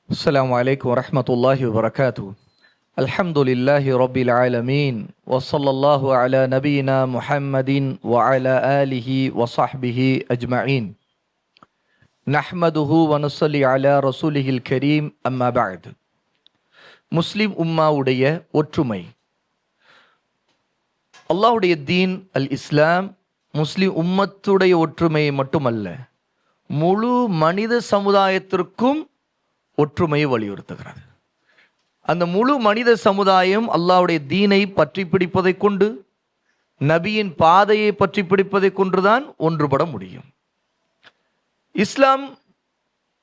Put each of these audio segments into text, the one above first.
السلام عليكم ورحمة الله وبركاته. الحمد لله رب العالمين وصلى الله على نبينا محمد وعلى آله وصحبه أجمعين نحمده ونصلي على رسوله الكريم أما بعد. முஸ்லிம் உம்மாவுடைய ஒற்றுமை, அல்லாஹ்வுடைய தீன் அல் இஸ்லாம் முஸ்லிம் உம்மத்துடைய ஒற்றுமையை மட்டுமல்ல, முழு மனித சமுதாயத்திற்கும் ஒற்றுமையை வலியுறுத்துகிறது. அந்த முழு மனித சமுதாயம் அல்லாஹ்வுடைய தீனை பற்றி பிடிப்பதை கொண்டு, நபியின் பாதையை பற்றி பிடிப்பதை கொண்டுதான் ஒன்றுபட முடியும். இஸ்லாம்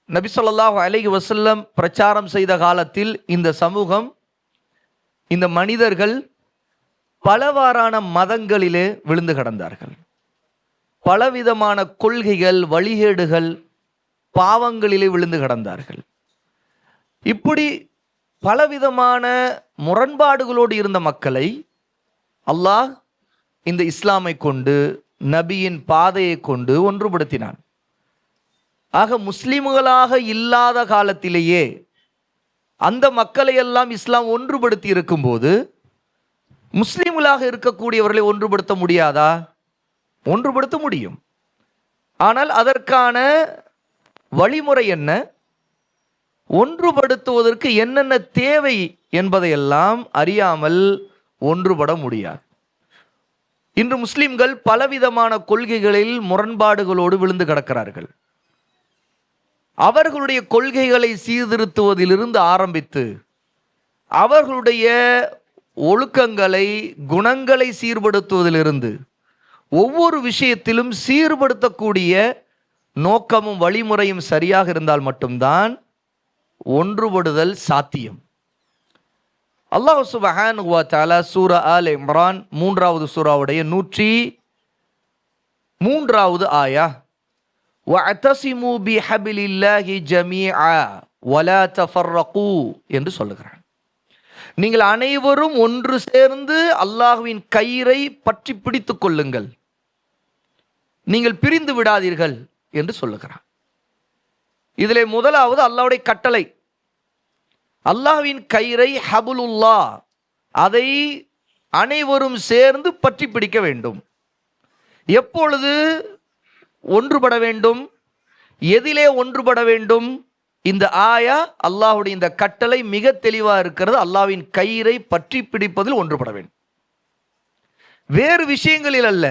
நபி ஸல்லல்லாஹு அலைஹி வஸல்லம் பிரச்சாரம் செய்த காலத்தில் இந்த சமூகம், இந்த மனிதர்கள் பலவாறான மதங்களிலே விழுந்து கிடந்தார்கள். பலவிதமான கொள்கைகள், வழிகேடுகள், பாவங்களிலே விழுந்து கிடந்தார்கள். இப்படி பலவிதமான முரண்பாடுகளோடு இருந்த மக்களை அல்லாஹ் இந்த இஸ்லாமை கொண்டு, நபியின் பாதையை கொண்டு ஒன்றுபடுத்தினான். ஆக முஸ்லிம்களாக இல்லாத காலத்திலேயே அந்த மக்களை எல்லாம் இஸ்லாம் ஒன்றுபடுத்தி இருக்கும்போது, முஸ்லிம்களாக இருக்கக்கூடியவர்களை ஒன்றுபடுத்த முடியாதா? ஒன்றுபடுத்த முடியும். ஆனால் அதற்கான வழிமுறை என்ன, ஒன்றுபடுத்துவதற்கு என்னென்ன தேவை என்பதையெல்லாம் அறியாமல் ஒன்றுபட முடியாது. இன்று முஸ்லிம்கள் பலவிதமான கொள்கைகளில் முரண்பாடுகளோடு விழுந்து கிடக்கிறார்கள். அவர்களுடைய கொள்கைகளை சீர்திருத்துவதிலிருந்து ஆரம்பித்து, அவர்களுடைய ஒழுக்கங்களை, குணங்களை சீர்படுத்துவதிலிருந்து, ஒவ்வொரு விஷயத்திலும் சீர்படுத்தக்கூடிய நோக்கமும் வழிமுறையும் சரியாக இருந்தால் மட்டும்தான் ஒன்றுபடுதல் சாத்தியம். அல்லாஹ் சுப்ஹானஹு வ தஆலா சூரா ஆல் இம்ரான் 3வது சூராவுடைய 103வது ஆயா, வஅதஸிமு பிஹபிலில்லாஹி ஜமீஆ வலா தஃபர்ரகு என்று சொல்லுகிறான். நீங்கள் அனைவரும் ஒன்று சேர்ந்து அல்லாஹ்வின் கயிறை பற்றி பிடித்துக் கொள்ளுங்கள், நீங்கள் பிரிந்து விடாதீர்கள் என்று சொல்லுகிறான். இதிலே முதலாவது அல்லாஹ்வுடைய கட்டளை. அல்லாஹ்வின் கயிறை ஹபுலுல்லா, அதை அனைவரும் சேர்ந்து பற்றி பிடிக்க வேண்டும். எப்பொழுது ஒன்றுபட வேண்டும், எதிலே ஒன்றுபட வேண்டும்? இந்த ஆயா, அல்லாஹ்வுடைய இந்த கட்டளை மிக தெளிவாக இருக்கிறது. அல்லாஹ்வின் கயிறை பற்றி பிடிப்பதில் ஒன்றுபட வேண்டும், வேறு விஷயங்களில் அல்ல.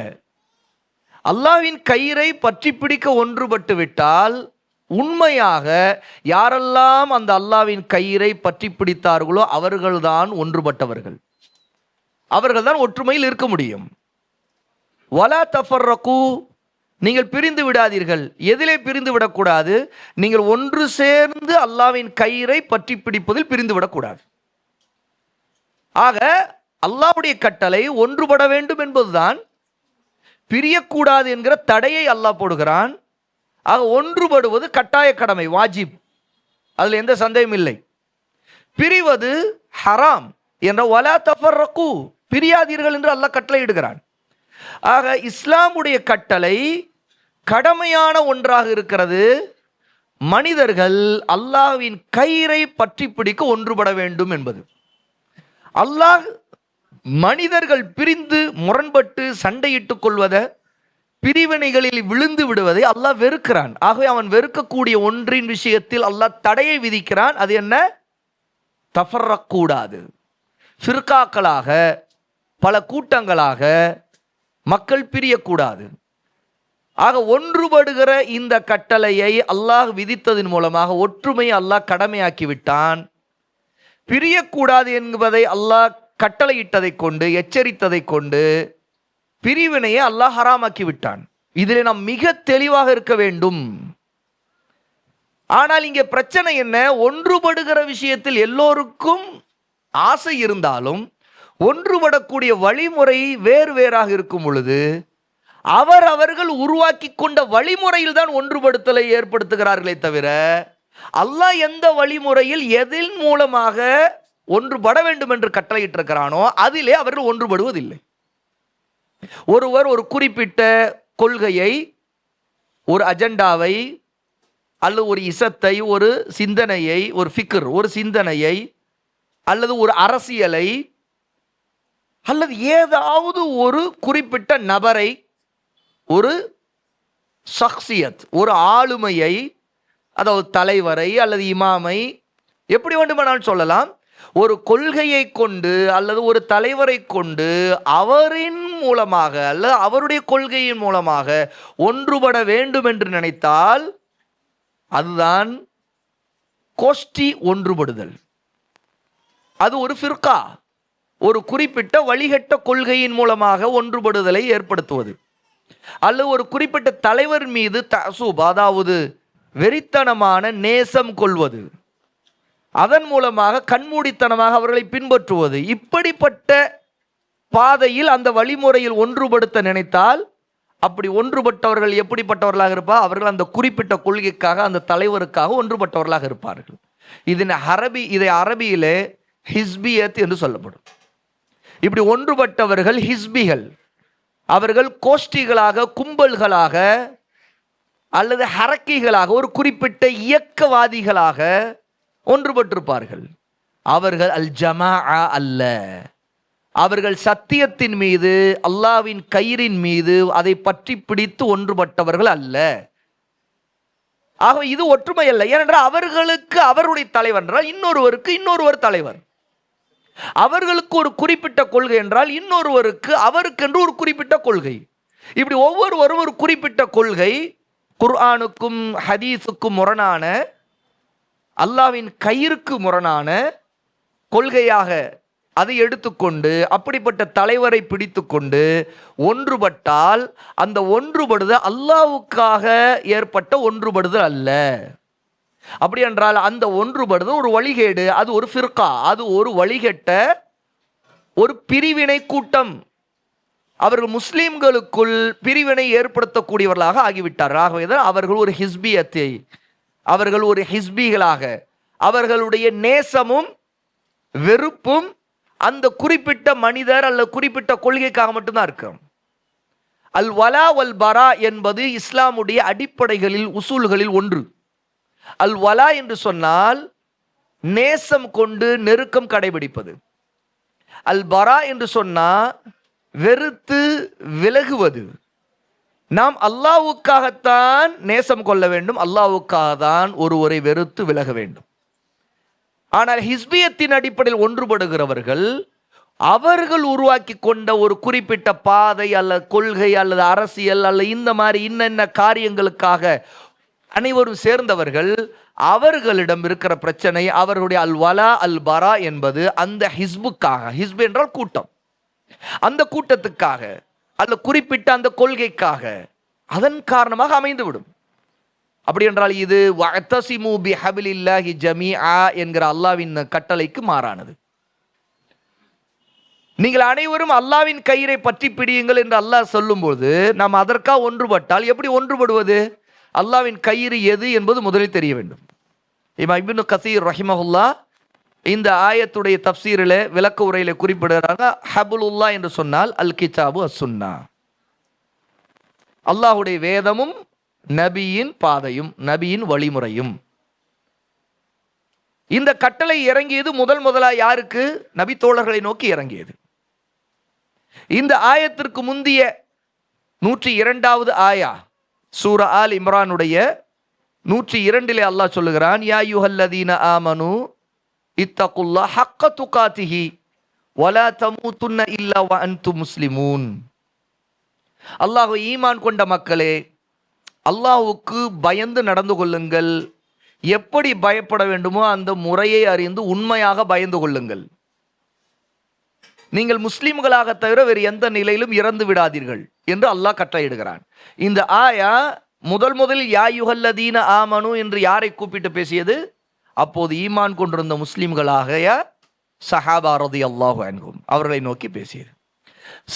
அல்லாஹ்வின் கயிறை பற்றி பிடிக்க ஒன்றுபட்டு விட்டால், உண்மையாக யாரெல்லாம் அந்த அல்லாஹ்வின் கயிறை பற்றி பிடித்தார்களோ அவர்கள்தான் ஒன்றுபட்டவர்கள், அவர்கள்தான் ஒற்றுமையில் இருக்க முடியும். வலா தஃபர்ரகு, நீங்கள் பிரிந்து விடாதீர்கள். எதிலே பிரிந்து விடக்கூடாது? நீங்கள் ஒன்று சேர்ந்து அல்லாஹ்வின் கயிறை பற்றி பிடிப்பதில் பிரிந்து விடக்கூடாது. ஆக அல்லாஹ்வுடைய கட்டளை ஒன்றுபட வேண்டும் என்பதுதான். பிரியக்கூடாது என்கிற தடையை அல்லாஹ் போடுகிறான். ஆக ஒன்றுபடுவது கட்டாய கடமை, வாஜிப், அதில் எந்த சந்தேகம் இல்லை. பிரிவது ஹராம் என்ற வலா தஃபர்ரகு, பிரியாதீர்கள் என்று அல்லாஹ் கட்டளை இடுகிறான். ஆக இஸ்லாமுடைய கட்டளை கடமையான ஒன்றாக இருக்கிறது. மனிதர்கள் அல்லாஹ்வின் கயிறை பற்றி பிடிக்க ஒன்றுபட வேண்டும் என்பது. அல்லாஹ் மனிதர்கள் பிரிந்து முரண்பட்டு சண்டையிட்டுக் கொள்வதை, பிரிவினைகளில் விழுந்து விடுவதை அல்லாஹ் வெறுக்கிறான். ஆகவே அவன் வெறுக்கக்கூடிய ஒன்றின் விஷயத்தில் அல்லாஹ் தடையை விதிக்கிறான். அது என்ன? தஃபர்ரக்கூடாது. ஃபிர்காக்களாக, பல கூட்டங்களாக மக்கள் பிரியக்கூடாது. ஆக ஒன்றுபடுகிற இந்த கட்டளையை அல்லாஹ் விதித்ததன் மூலமாக ஒற்றுமையை அல்லாஹ் கடமையாக்கி விட்டான். பிரியக்கூடாது என்பதை அல்லாஹ் கட்டளையிட்டதை கொண்டு, எச்சரித்ததை கொண்டு பிரிவினையை அல்லாஹ் ஹராமாக்கி விட்டான். இதில் நாம் மிக தெளிவாக இருக்க வேண்டும். ஆனால் இங்கே பிரச்சனை என்ன? ஒன்றுபடுகிற விஷயத்தில் எல்லோருக்கும் ஆசை இருந்தாலும் ஒன்றுபடக்கூடிய வழிமுறை வேறு வேறாக இருக்கும் பொழுது, அவர்கள் உருவாக்கி கொண்ட வழிமுறையில் தான் ஒன்றுபடுத்தலை ஏற்படுத்துகிறார்களே தவிர, அல்லாஹ் எந்த வழிமுறையில் எதில் மூலமாக ஒன்றுபட வேண்டும் என்று கட்டளையிட்டிருக்கிறானோ அதிலே அவர்கள் ஒன்றுபடுவதில்லை. ஒருவர் ஒரு குறிப்பிட்ட கொள்கையை, ஒரு அஜெண்டாவை, அல்லது ஒரு இசத்தை, ஒரு சிந்தனையை, ஒரு ஃபிக்ர், ஒரு சிந்தனையை, அல்லது ஒரு அரசியலை, அல்லது ஏதாவது ஒரு குறிப்பிட்ட நபரை, ஒரு ஷக்சியத், ஒரு ஆளுமையை, அதாவது தலைவரை அல்லது இமாமை, எப்படி வேண்டுமானாலும் சொல்லலாம், ஒரு கொள்கையை கொண்டு அல்லது ஒரு தலைவரை கொண்டு அவரின் மூலமாக அல்லது அவருடைய கொள்கையின் மூலமாக ஒன்றுபட வேண்டும் என்று நினைத்தால் அதுதான் கோஷ்டி ஒன்றுபடுதல். அது ஒரு ஃபிர்கா, ஒரு குறிப்பிட்ட வழிகட்ட கொள்கையின் மூலமாக ஒன்றுபடுதலை ஏற்படுத்துவது, அல்லது ஒரு குறிப்பிட்ட தலைவர் மீது தஅசூப், அதாவது வெறித்தனமான நேசம் கொள்வது, அதன் மூலமாக கண்மூடித்தனமாக அவர்களை பின்பற்றுவது. இப்படிப்பட்ட பாதையில் அந்த வழிமுறையில் ஒன்றுபடுத்த நினைத்தால், அப்படி ஒன்றுபட்டவர்கள் எப்படிப்பட்டவர்களாக இருப்பார்? அவர்கள் அந்த குறிப்பிட்ட கொள்கைக்காக, அந்த தலைவருக்காக ஒன்றுபட்டவர்களாக இருப்பார்கள். இதை அரபியிலே ஹிஸ்பியத் என்று சொல்லப்படும். இப்படி ஒன்றுபட்டவர்கள் ஹிஸ்பிகள். அவர்கள் கோஷ்டிகளாக, கும்பல்களாக அல்லது ஹரக்கிகளாக, ஒரு குறிப்பிட்ட இயக்கவாதிகளாக ஒன்றுபட்டிருப்பார்கள். அவர்கள் அல் ஜமாஅ அல்ல. அவர்கள் சத்தியத்தின் மீது, அல்லாஹ்வின் கயிறின் மீது அதை பற்றி பிடித்து ஒன்றுபட்டவர்கள் அல்ல. ஆக இது ஒற்றுமை அல்ல. ஏனென்றால் அவர்களுக்கு அவருடைய தலைவர் என்றால் இன்னொருவருக்கு இன்னொருவர் தலைவர், அவர்களுக்கு ஒரு குறிப்பிட்ட கொள்கை என்றால் இன்னொருவருக்கு அவருக்கென்று ஒரு குறிப்பிட்ட கொள்கை. இப்படி ஒவ்வொருவரும் ஒரு குறிப்பிட்ட கொள்கை, குர்ஆனுக்கும் ஹதீஸுக்கும் முரணான, அல்லாஹ்வின் கயிறுக்கு முரணான கொள்கையாக அதை எடுத்துக்கொண்டு அப்படிப்பட்ட தலைவரை பிடித்து கொண்டு ஒன்றுபட்டால் அந்த ஒன்றுபடுதல் அல்லாஹ்வுக்காக ஏற்பட்ட ஒன்றுபடுதல் அல்ல. அப்படி என்றால் அந்த ஒன்றுபடுதல் ஒரு வழிகேடு, அது ஒரு ஃபிர்கா, அது ஒரு வழிகட்ட ஒரு பிரிவினை கூட்டம். அவர்கள் முஸ்லிம்களுக்குள் பிரிவினை ஏற்படுத்தக்கூடியவர்களாக ஆகிவிட்டார்கள். ஆகவேதான் அவர்கள் ஒரு ஹிஸ்பியத்தை, அவர்கள் ஒரு ஹிஸ்பிகளாக, அவர்களுடைய நேசமும் வெறுப்பும் அந்த குறிப்பிட்ட மனிதர் அல்லது குறிப்பிட்ட கொள்கைக்காக மட்டும்தான் இருக்கும். அல் வலா வல் பரா என்பது இஸ்லாமுடைய அடிப்படைகளில், உசூல்களில் ஒன்று. அல் வலா என்று சொன்னால் நேசம் கொண்டு நெருக்கம் கடைபிடிப்பது. அல் பரா என்று சொன்னால் வெறுத்து விலகுவது. நாம் அல்லாஹ்வுக்காகத்தான் நேசம் கொள்ள வேண்டும், அல்லாஹ்வுக்காக தான் ஒருவரை வெறுத்து விலக வேண்டும். ஆனால் ஹிஸ்பியத்தின் அடிப்படையில் ஒன்றுபடுகிறவர்கள் அவர்கள் உருவாக்கி கொண்ட ஒரு குறிப்பிட்ட பாதை அல்லது கொள்கை அல்லது அரசியல் அல்லது இந்த மாதிரி இன்னென்ன காரியங்களுக்காக அனைவரும் சேர்ந்தவர்கள். அவர்களிடம் இருக்கிற பிரச்சனை அவர்களுடைய அல் வலா அல் பரா என்பது அந்த ஹிஸ்புக்காக, ஹிஸ்பு என்றால் கூட்டம், அந்த கூட்டத்துக்காக அல்ல குறிப்பிட்ட அந்த கொள்கைக்காக, அதன் காரணமாக அமைந்துவிடும். அப்படி என்றால் இது வஅத்தஸிமு பிஹபிலில்லாஹி ஜமீஆ என்கிற அல்லாஹ்வின் கட்டளைக்கு மாறானது. நீங்கள் அனைவரும் அல்லாஹ்வின் கயிறை பற்றி பிடியுங்கள் என்று அல்லாஹ் சொல்லும்போது நாம் அதற்காக ஒன்றுபட்டால் எப்படி ஒன்றுபடுவது? அல்லாஹ்வின் கயிறு எது என்பது முதலில் தெரிய வேண்டும். இமாம் இப்னு கஸீர் ரஹிமஹுல்லா இந்த ஆயத்துடைய தஃப்சீரில் விளக்க உரையில் குறிப்பிடுறாங்க, ஹபுலுல்லா என்று சொன்னால் அல் கிதாபு அஸ் சுன்னா, அல்லாஹுடைய வேதமும் நபியின் பாதையும் நபியின் வழிமுறையும். இந்த கட்டளை இறங்கியது முதலாக யாருக்கு? நபி தோழர்களை நோக்கி இறங்கியது. இந்த ஆயத்திற்கு முந்திய 102வது ஆயா சூரா ஆல் இம்ரானுடைய 102 அல்லாஹ் சொல்லுகிறான், யா அய்யுஹல்லதீன ஆமனு இத்தகுல்லாஹ ஹக்க துகாத்திஹி வலா தமூதுன்ன இல்லா வ அன்தும் முஸ்லிமூன். அல்லாஹ்வை ஈமான் கொண்ட மக்களே, அல்லாஹ்வுக்கு பயந்து நடந்து கொள்ளுங்கள். எப்படி பயப்பட வேண்டுமோ அந்த முறையை அறிந்து உண்மையாக பயந்து கொள்ளுங்கள். நீங்கள் முஸ்லிம்களாக தவிர வேறு எந்த நிலையிலும் இறந்து விடாதீர்கள் என்று அல்லாஹ் கட்டளையிடுகிறான். இந்த ஆயா முதலில் யா யுஹல்லதீன ஆமனு என்று யாரை கூப்பிட்டு பேசியது? அப்போது ஈமான் கொண்டிருந்த முஸ்லிம்களாகிய சஹாபா ரலியல்லாஹு அன்ஹும் அவர்களை நோக்கி பேசியது.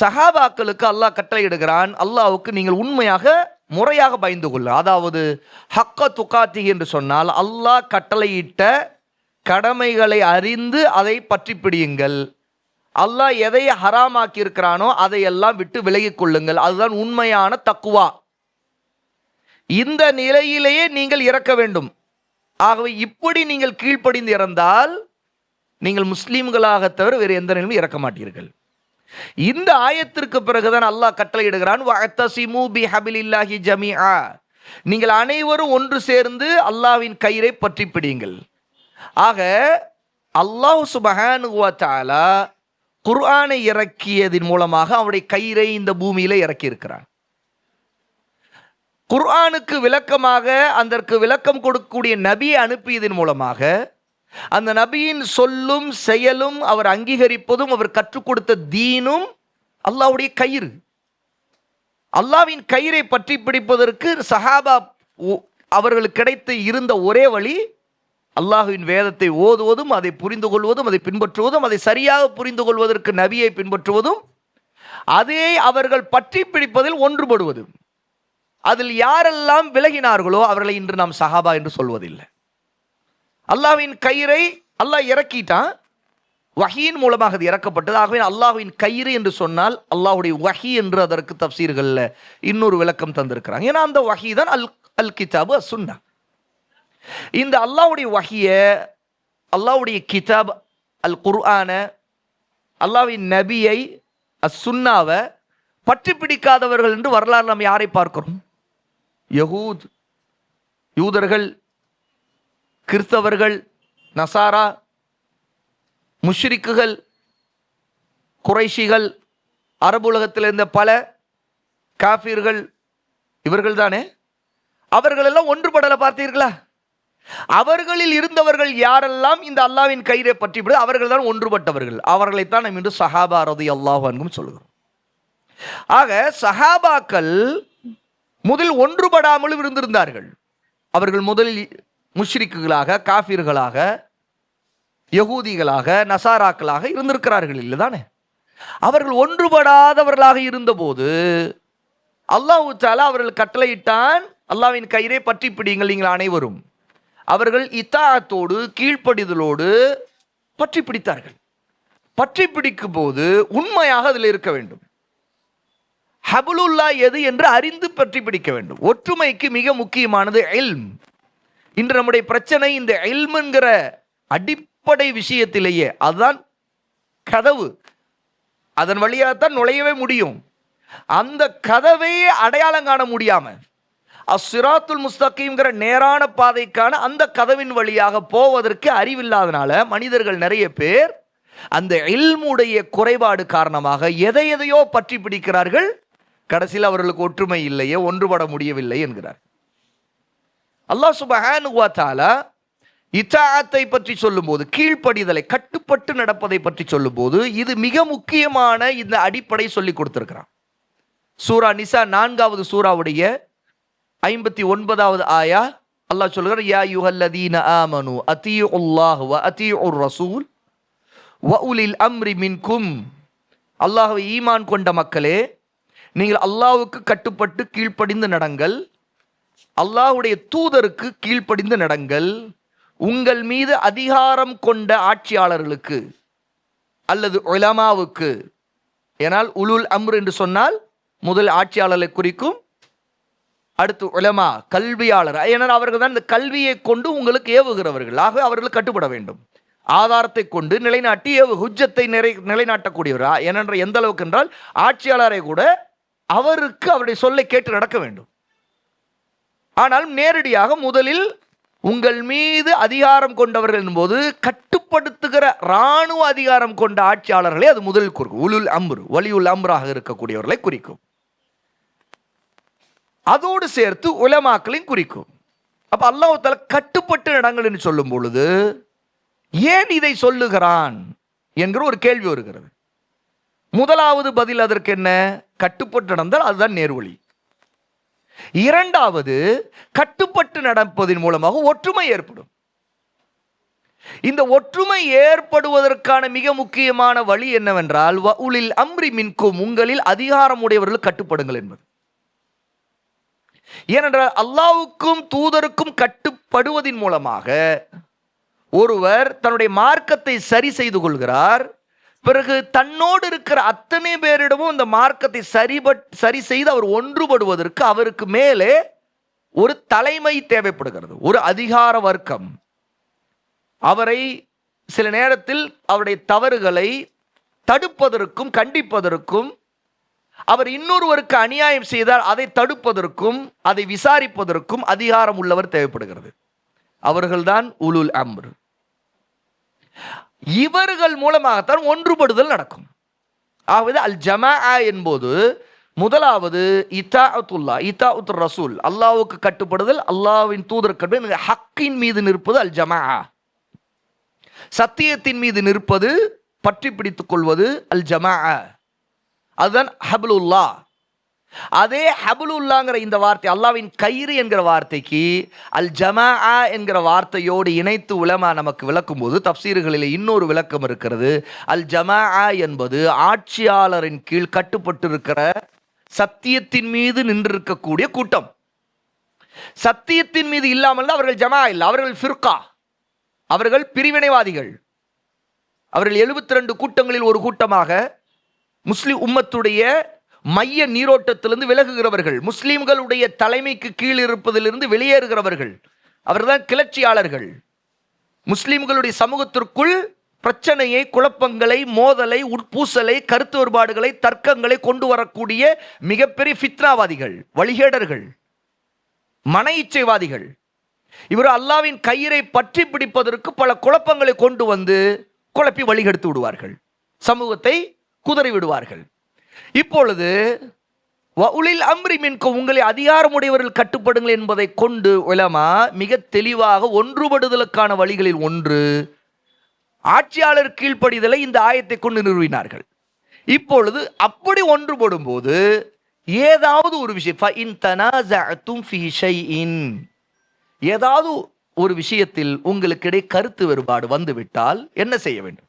சஹாபாக்களுக்கு அல்லாஹ் கட்டளையிடுகிறான், அல்லாஹ்வுக்கு நீங்கள் உண்மையாக முறையாக பயந்து கொள்ள. அதாவது ஹக்க துகாத்தி என்று சொன்னால் அல்லாஹ் கட்டளையிட்ட கடமைகளை அறிந்து அதை பற்றி பிடியுங்கள். அல்லாஹ் எதை ஹராமாக்கி இருக்கிறானோ அதையெல்லாம் விட்டு விலகிக் கொள்ளுங்கள். அதுதான் உண்மையான தக்குவா. இந்த நிலையிலேயே நீங்கள் இறக்க வேண்டும். ஆகவே இப்படி நீங்கள் கீழ்ப்படிந்து இறந்தால் நீங்கள் முஸ்லீம்களாக தவிர வேறு எந்த நிலையிலும் இறக்க மாட்டீர்கள். இந்த ஆயத்திற்கு பிறகுதான் அல்லாஹ் கட்டளையிடுகிறான், வஅத்தஸிமு பிஹபிலில்லாஹி ஜமீஆ, நீங்கள் அனைவரும் ஒன்று சேர்ந்து அல்லாஹ்வின் கயிறை பற்றி பிடியுங்கள். ஆக அல்லாஹ் சுப்ஹானஹு வ தஆலா குர்ஆனை இறக்கியதின் மூலமாக அவருடைய கயிறை இந்த பூமியில இறக்கி இருக்கிறான். குர்ஆனுக்கு விளக்கமாக அதற்கு விளக்கம் கொடுக்கக்கூடிய நபியை அனுப்பியதன் மூலமாக அந்த நபியின் சொல்லும் செயலும் அவர் அங்கீகரிப்பதும் அவர் கற்றுக் கொடுத்த தீனும் அல்லாஹ்வுடைய கயிறு. அல்லாஹ்வின் கயிறை பற்றி பிடிப்பதற்கு சஹாபா அவர்களுக்கு கிடைத்து இருந்த ஒரே வழி அல்லாஹ்வின் வேதத்தை ஓதுவதும் அதை புரிந்து கொள்வதும் அதை பின்பற்றுவதும், அதை சரியாக புரிந்து கொள்வதற்கு நபியை பின்பற்றுவதும், அதே அவர்கள் பற்றி பிடிப்பதில் ஒன்றுபடுவது. அதில் யாரெல்லாம் விலகினார்களோ அவர்களை இன்று நாம் சஹாபா என்று சொல்வதில்லை. அல்லாஹ்வின் கயிறை அல்லாஹ் இறக்கிட்டான், வஹீயின் மூலமாக அது இறக்கப்பட்டது. ஆகவே அல்லாஹ்வின் கயிறு என்று சொன்னால் அல்லாஹ்வுடைய வஹி என்று அதற்கு தஃப்சீர்களில் இன்னொரு விளக்கம் தந்திருக்கிறாங்க. ஏன்னா அந்த வஹி தான் அல் கிதாபு அஸ் சுன்னா. இந்த அல்லாஹ்வுடைய வஹிய, அல்லாஹ்வுடைய கிதாப் அல் குர்ஆன, அல்லாஹ்வின் நபியை அஸ் சுன்னாவை பற்றி பிடிக்காதவர்கள் என்று வரலாறு நாம் யாரை பார்க்கிறோம்? யூதர்கள், கிறிஸ்தவர்கள், நசாரா, முஷ்ரிக்குகள், குறைஷிகள், அரபு உலகத்தில் இருந்த பல காஃபிர்கள், இவர்கள் தானே. அவர்களெல்லாம் ஒன்றுபடலை பார்த்தீர்களா? அவர்களில் இருந்தவர்கள் யாரெல்லாம் இந்த அல்லாஹ்வின் கயிறை பற்றி அவர்கள் தான் ஒன்றுபட்டவர்கள். அவர்களைத்தான் நாம் இன்று சஹாபா ரலியல்லாஹு அன்ஹும் சொல்கிறோம். ஆக சஹாபாக்கள் முதல் ஒன்றுபடாமலும் இருந்திருந்தார்கள். அவர்கள் முதலில் முஷ்ரிக்குகளாக, காஃபிர்களாக, யகூதிகளாக, நசாராக்களாக இருந்திருக்கிறார்கள் இல்லைதானே. அவர்கள் ஒன்றுபடாதவர்களாக இருந்தபோது அல்லாஹ் தஆலா அவர்கள் கட்டளையிட்டான், அல்லாஹ்வின் கயிறை பற்றி பிடிங்கள் நீங்கள் அனைவரும். அவர்கள் இத்தாஅத்தோடு, கீழ்ப்படிதலோடு பற்றி பிடித்தார்கள். பற்றி பிடிக்கும் போது உண்மையாக அதில் இருக்க வேண்டும். ஹபுலுல்லா எது என்று அறிந்து பற்றி பிடிக்க வேண்டும். ஒற்றுமைக்கு மிக முக்கியமானது இல்ம். இன்று நம்முடைய பிரச்சனை இந்த இல்ம் என்கிற அடிப்படை விஷயத்திலேயே. அதுதான் கதவு, அதன் வழியாகத்தான் நுழையவே முடியும். அந்த கதவை அடையாளம் காண முடியாம அஸ்ஸிராத்துல் முஸ்தகீம்ங்கிற நேரான பாதைக்கான அந்த கதவின் வழியாக போவதற்கு அறிவில்லாதனால மனிதர்கள் நிறைய பேர் அந்த இல்முடைய குறைபாடு காரணமாக எதையோ பற்றி பிடிக்கிறார்கள். கடைசியில் அவர்களுக்கு ஒற்றுமை இல்லையே, ஒன்றுபட முடியவில்லை என்கிறார். அல்லாஹ் சுப்ஹானஹு வ தஆலா இத்தாஅத்தை பற்றி சொல்லும்போது, கீழ்ப்படிதலை, கட்டுப்பட்டு நடப்பதை பற்றி சொல்லும்போது இது மிக முக்கியமான இந்த அடிப்படை சொல்லி கொடுத்திருக்கிறான். சூரா நிசா 4வது சூராவுடைய 59வது ஆயா அல்லாஹ் சொல்கிறார், யா அய்யுஹல்லதீன ஆமனு அத்தீஉல்லாஹ் வ அத்தீஉர் ரசூல் வ உலில் அம்ரி மின்கும். அல்லாஹ்வை ஈமான் கொண்ட மக்களே, நீங்கள் அல்லாஹ்வுக்கு கட்டுப்பட்டு கீழ்ப்படிந்து நடங்கள், அல்லாஹ்வுடைய தூதருக்கு கீழ்ப்படிந்து நடங்கள், உங்கள் மீது அதிகாரம் கொண்ட ஆட்சியாளர்களுக்கு அல்லது உலமாவுக்கு. ஏனால் உலுல் அம்ர் என்று சொன்னால் முதல் ஆட்சியாளர்களை குறிக்கும், அடுத்து உலமா கல்வியாளர். ஏனால் அவர்கள் தான் இந்த கல்வியை கொண்டு உங்களுக்கு ஏவுகிறவர்கள். ஆகவே அவர்கள் கட்டுப்பட வேண்டும். ஆதாரத்தை கொண்டு நிலைநாட்டி ஹுஜ்ஜத்தை நிலைநாட்டக்கூடியவர். ஏனென்ற எந்த அளவுக்கு என்றால் ஆட்சியாளரை கூட அவருக்கு அவருடைய சொல்லை கேட்டு நடக்க வேண்டும். ஆனால் நேரடியாக முதலில் உங்கள் மீது அதிகாரம் கொண்டவர்கள் என்போது கட்டுப்படுத்துகிற இராணுவ அதிகாரம் கொண்ட ஆட்சியாளர்களை அது முதலில் குறிக்கும். உலுல் அம்ர், வலியுல் அம்ராக இருக்கக்கூடியவர்களை குறிக்கும். அதோடு சேர்த்து உலமாக்களையும் குறிக்கும். அப்ப அல்லாஹ் தஆலா கட்டுப்பட்டு நடங்கள் என்று சொல்லும் பொழுது ஏன் இதை சொல்லுகிறான் என்கிற ஒரு கேள்வி வருகிறது. முதலாவது பதில் அதற்கு என்ன? கட்டுப்பட்டு நடந்தால் அதுதான் நேர்வழி. இரண்டாவது, கட்டுப்பட்டு நடப்பதன் மூலமாக ஒற்றுமை ஏற்படும். இந்த ஒற்றுமை ஏற்படுவதற்கான மிக முக்கியமான வழி என்னவென்றால் வ உலில் அம்ரி மின்கும், உங்களில் அதிகாரம் உடையவர்கள் கட்டுப்படுங்கள் என்பது. ஏனென்றால் அல்லாஹ்வுக்கும் தூதருக்கும் கட்டுப்படுவதன் மூலமாக ஒருவர் தன்னுடைய மார்க்கத்தை சரி செய்து கொள்கிறார். பிறகு தன்னோடு இருக்கிற அத்தனை பேரிடமும் இந்த மார்க்கத்தை சரி செய்து அவர் ஒன்றுபடுவதற்கு அவருக்கு மேலே ஒரு தலைமை தேவைப்படுகிறது, ஒரு அதிகார வர்க்கம். அவரை சில நேரத்தில் அவருடைய தவறுகளை தடுப்பதற்கும் கண்டிப்பதற்கும், அவர் இன்னொருவருக்கு அநியாயம் செய்தால் அதை தடுப்பதற்கும் அதை விசாரிப்பதற்கும் அதிகாரம் உள்ளவர் தேவைப்படுகிறது. அவர்கள்தான் உலுல் அம்ர். இவர்கள் மூலமாகத்தான் ஒன்றுபடுதல் நடக்கும். ஆகவே அல் ஜமாஅ என்பது முதலாவது இத்தாஅத்துர் ரசூல், அல்லாஹ்வுக்கு கட்டுப்படுதல், அல்லாஹ்வின் தூதருக்கு கட்டுப்படுதல், ஹக்கின் மீது நிற்பது அல் ஜமாஅ, சத்தியத்தின் மீது நிற்பது, பற்றி பிடித்துக் கொள்வது அல் ஜமாஅ, அதுதான் ஹப்லுல்லா. அதே ஹப்லுல்லாங்கிற இந்த வார்த்தை, அல்லாஹ்வின் கயிறு என்கிற வார்த்தைக்கு அல் ஜமாஅ என்கிற வார்த்தையோடு இணைத்து உலமா நமக்கு விளக்கும் போது தப்சீர்களில் இன்னொரு விளக்கம் இருக்கிறது. அல் ஜமாஅ என்பது ஆட்சியாளரின் கீழ் கட்டுப்பட்டிருக்கிற சத்தியத்தின் மீது நின்றிருக்கக்கூடிய கூட்டம். சத்தியத்தின் மீது இல்லாமல் அவர்கள் ஜமா இல்லை, அவர்கள் ஃபிர்கா, அவர்கள் பிரிவினைவாதிகள். அவர்கள் 72 கூட்டங்களில் ஒரு கூட்டமாக முஸ்லிம் உம்மத்துடைய மைய நீரோட்டத்திலிருந்து விலகுகிறவர்கள், முஸ்லிம்களுடைய தலைமைக்கு கீழ் இருப்பதிலிருந்து வெளியேறுகிறவர்கள். அவர்தான் கிளர்ச்சியாளர்கள். முஸ்லிம்களுடைய சமூகத்திற்குள் பிரச்சனையை, குழப்பங்களை, மோதலை, உட்பூசலை, கருத்து வேறுபாடுகளை, தர்க்கங்களை கொண்டு வரக்கூடிய மிகப்பெரிய ஃபித்னாவாதிகள், வழிகேடர்கள், மன இச்சைவாதிகள். இவர் அல்லாஹ்வின் கயிறை பற்றி பிடிப்பதற்கு பல குழப்பங்களை கொண்டு வந்து குழப்பி வழிகெடுத்து விடுவார்கள், சமூகத்தை குதறி விடுவார்கள். இப்பொழுது வஉலில் அம்ரி மின்கும், உங்களை அதிகாரமுடையவர்கள் கட்டுப்படுங்கள் என்பதை கொண்டு உலமா மிக தெளிவாக ஒன்றுபடுதலுக்கான வழிகளில் ஒன்று ஆட்சியாளர் கீழ்ப்படிதலை இந்த ஆயத்தை கொண்டு நிறுவினார்கள். இப்பொழுது அப்படி ஒன்றுபடும் போது ஏதாவது ஒரு விஷயம், ஏதாவது ஒரு விஷயத்தில் உங்களுக்கிடையே கருத்து வேறுபாடு வந்துவிட்டால் என்ன செய்ய வேண்டும்?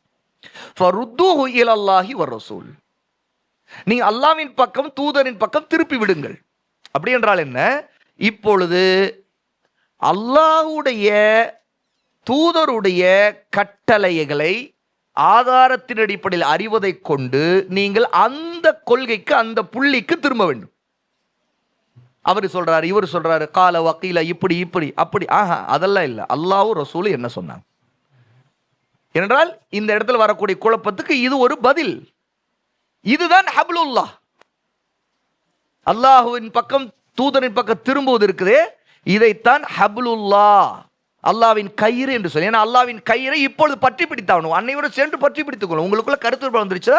ஃபருத்தூஹு இலல்லாஹி வர்ரசூல், நீங்க அல்லாஹ்வின் பக்கம் தூதரின் பக்கம் திருப்பி விடுங்கள். அப்படி என்றால் என்ன? இப்பொழுது அல்லாஹ்வுடைய தூதருடைய கட்டளைகளை ஆதாரத்தின் அடிப்படையில் அறிவதை கொண்டு நீங்கள் அந்த கொள்கைக்கு, அந்த புள்ளிக்கு திரும்ப வேண்டும். அவர் சொல்றாரு, இவர் சொல்றாரு, கால வக்கீல இப்படி இப்படி அப்படி, அதெல்லாம் இல்லை. அல்லாஹ்வும் ரசூலும் என்ன சொன்னாங்க என்றால் இந்த இடத்துல வரக்கூடிய குழப்பத்துக்கு இது ஒரு பதில். இதுதான் ஹப்லுல்லாஹ். அல்லாஹ்வின் பக்கம் தூதரின் பக்கம் திரும்புவது இருக்குதே, இதைத்தான் ஹப்லுல்லாஹ், அல்லாஹ்வின் கயிறு என்று சொல்லி. ஏன்னா அல்லாஹ்வின் கயிறை இப்பொழுது பற்றி பிடித்தாகணும். அன்னையோடு சென்று பற்றி பிடித்துக் கொள்ளும். உங்களுக்குள்ள கருத்து வந்துருச்சா,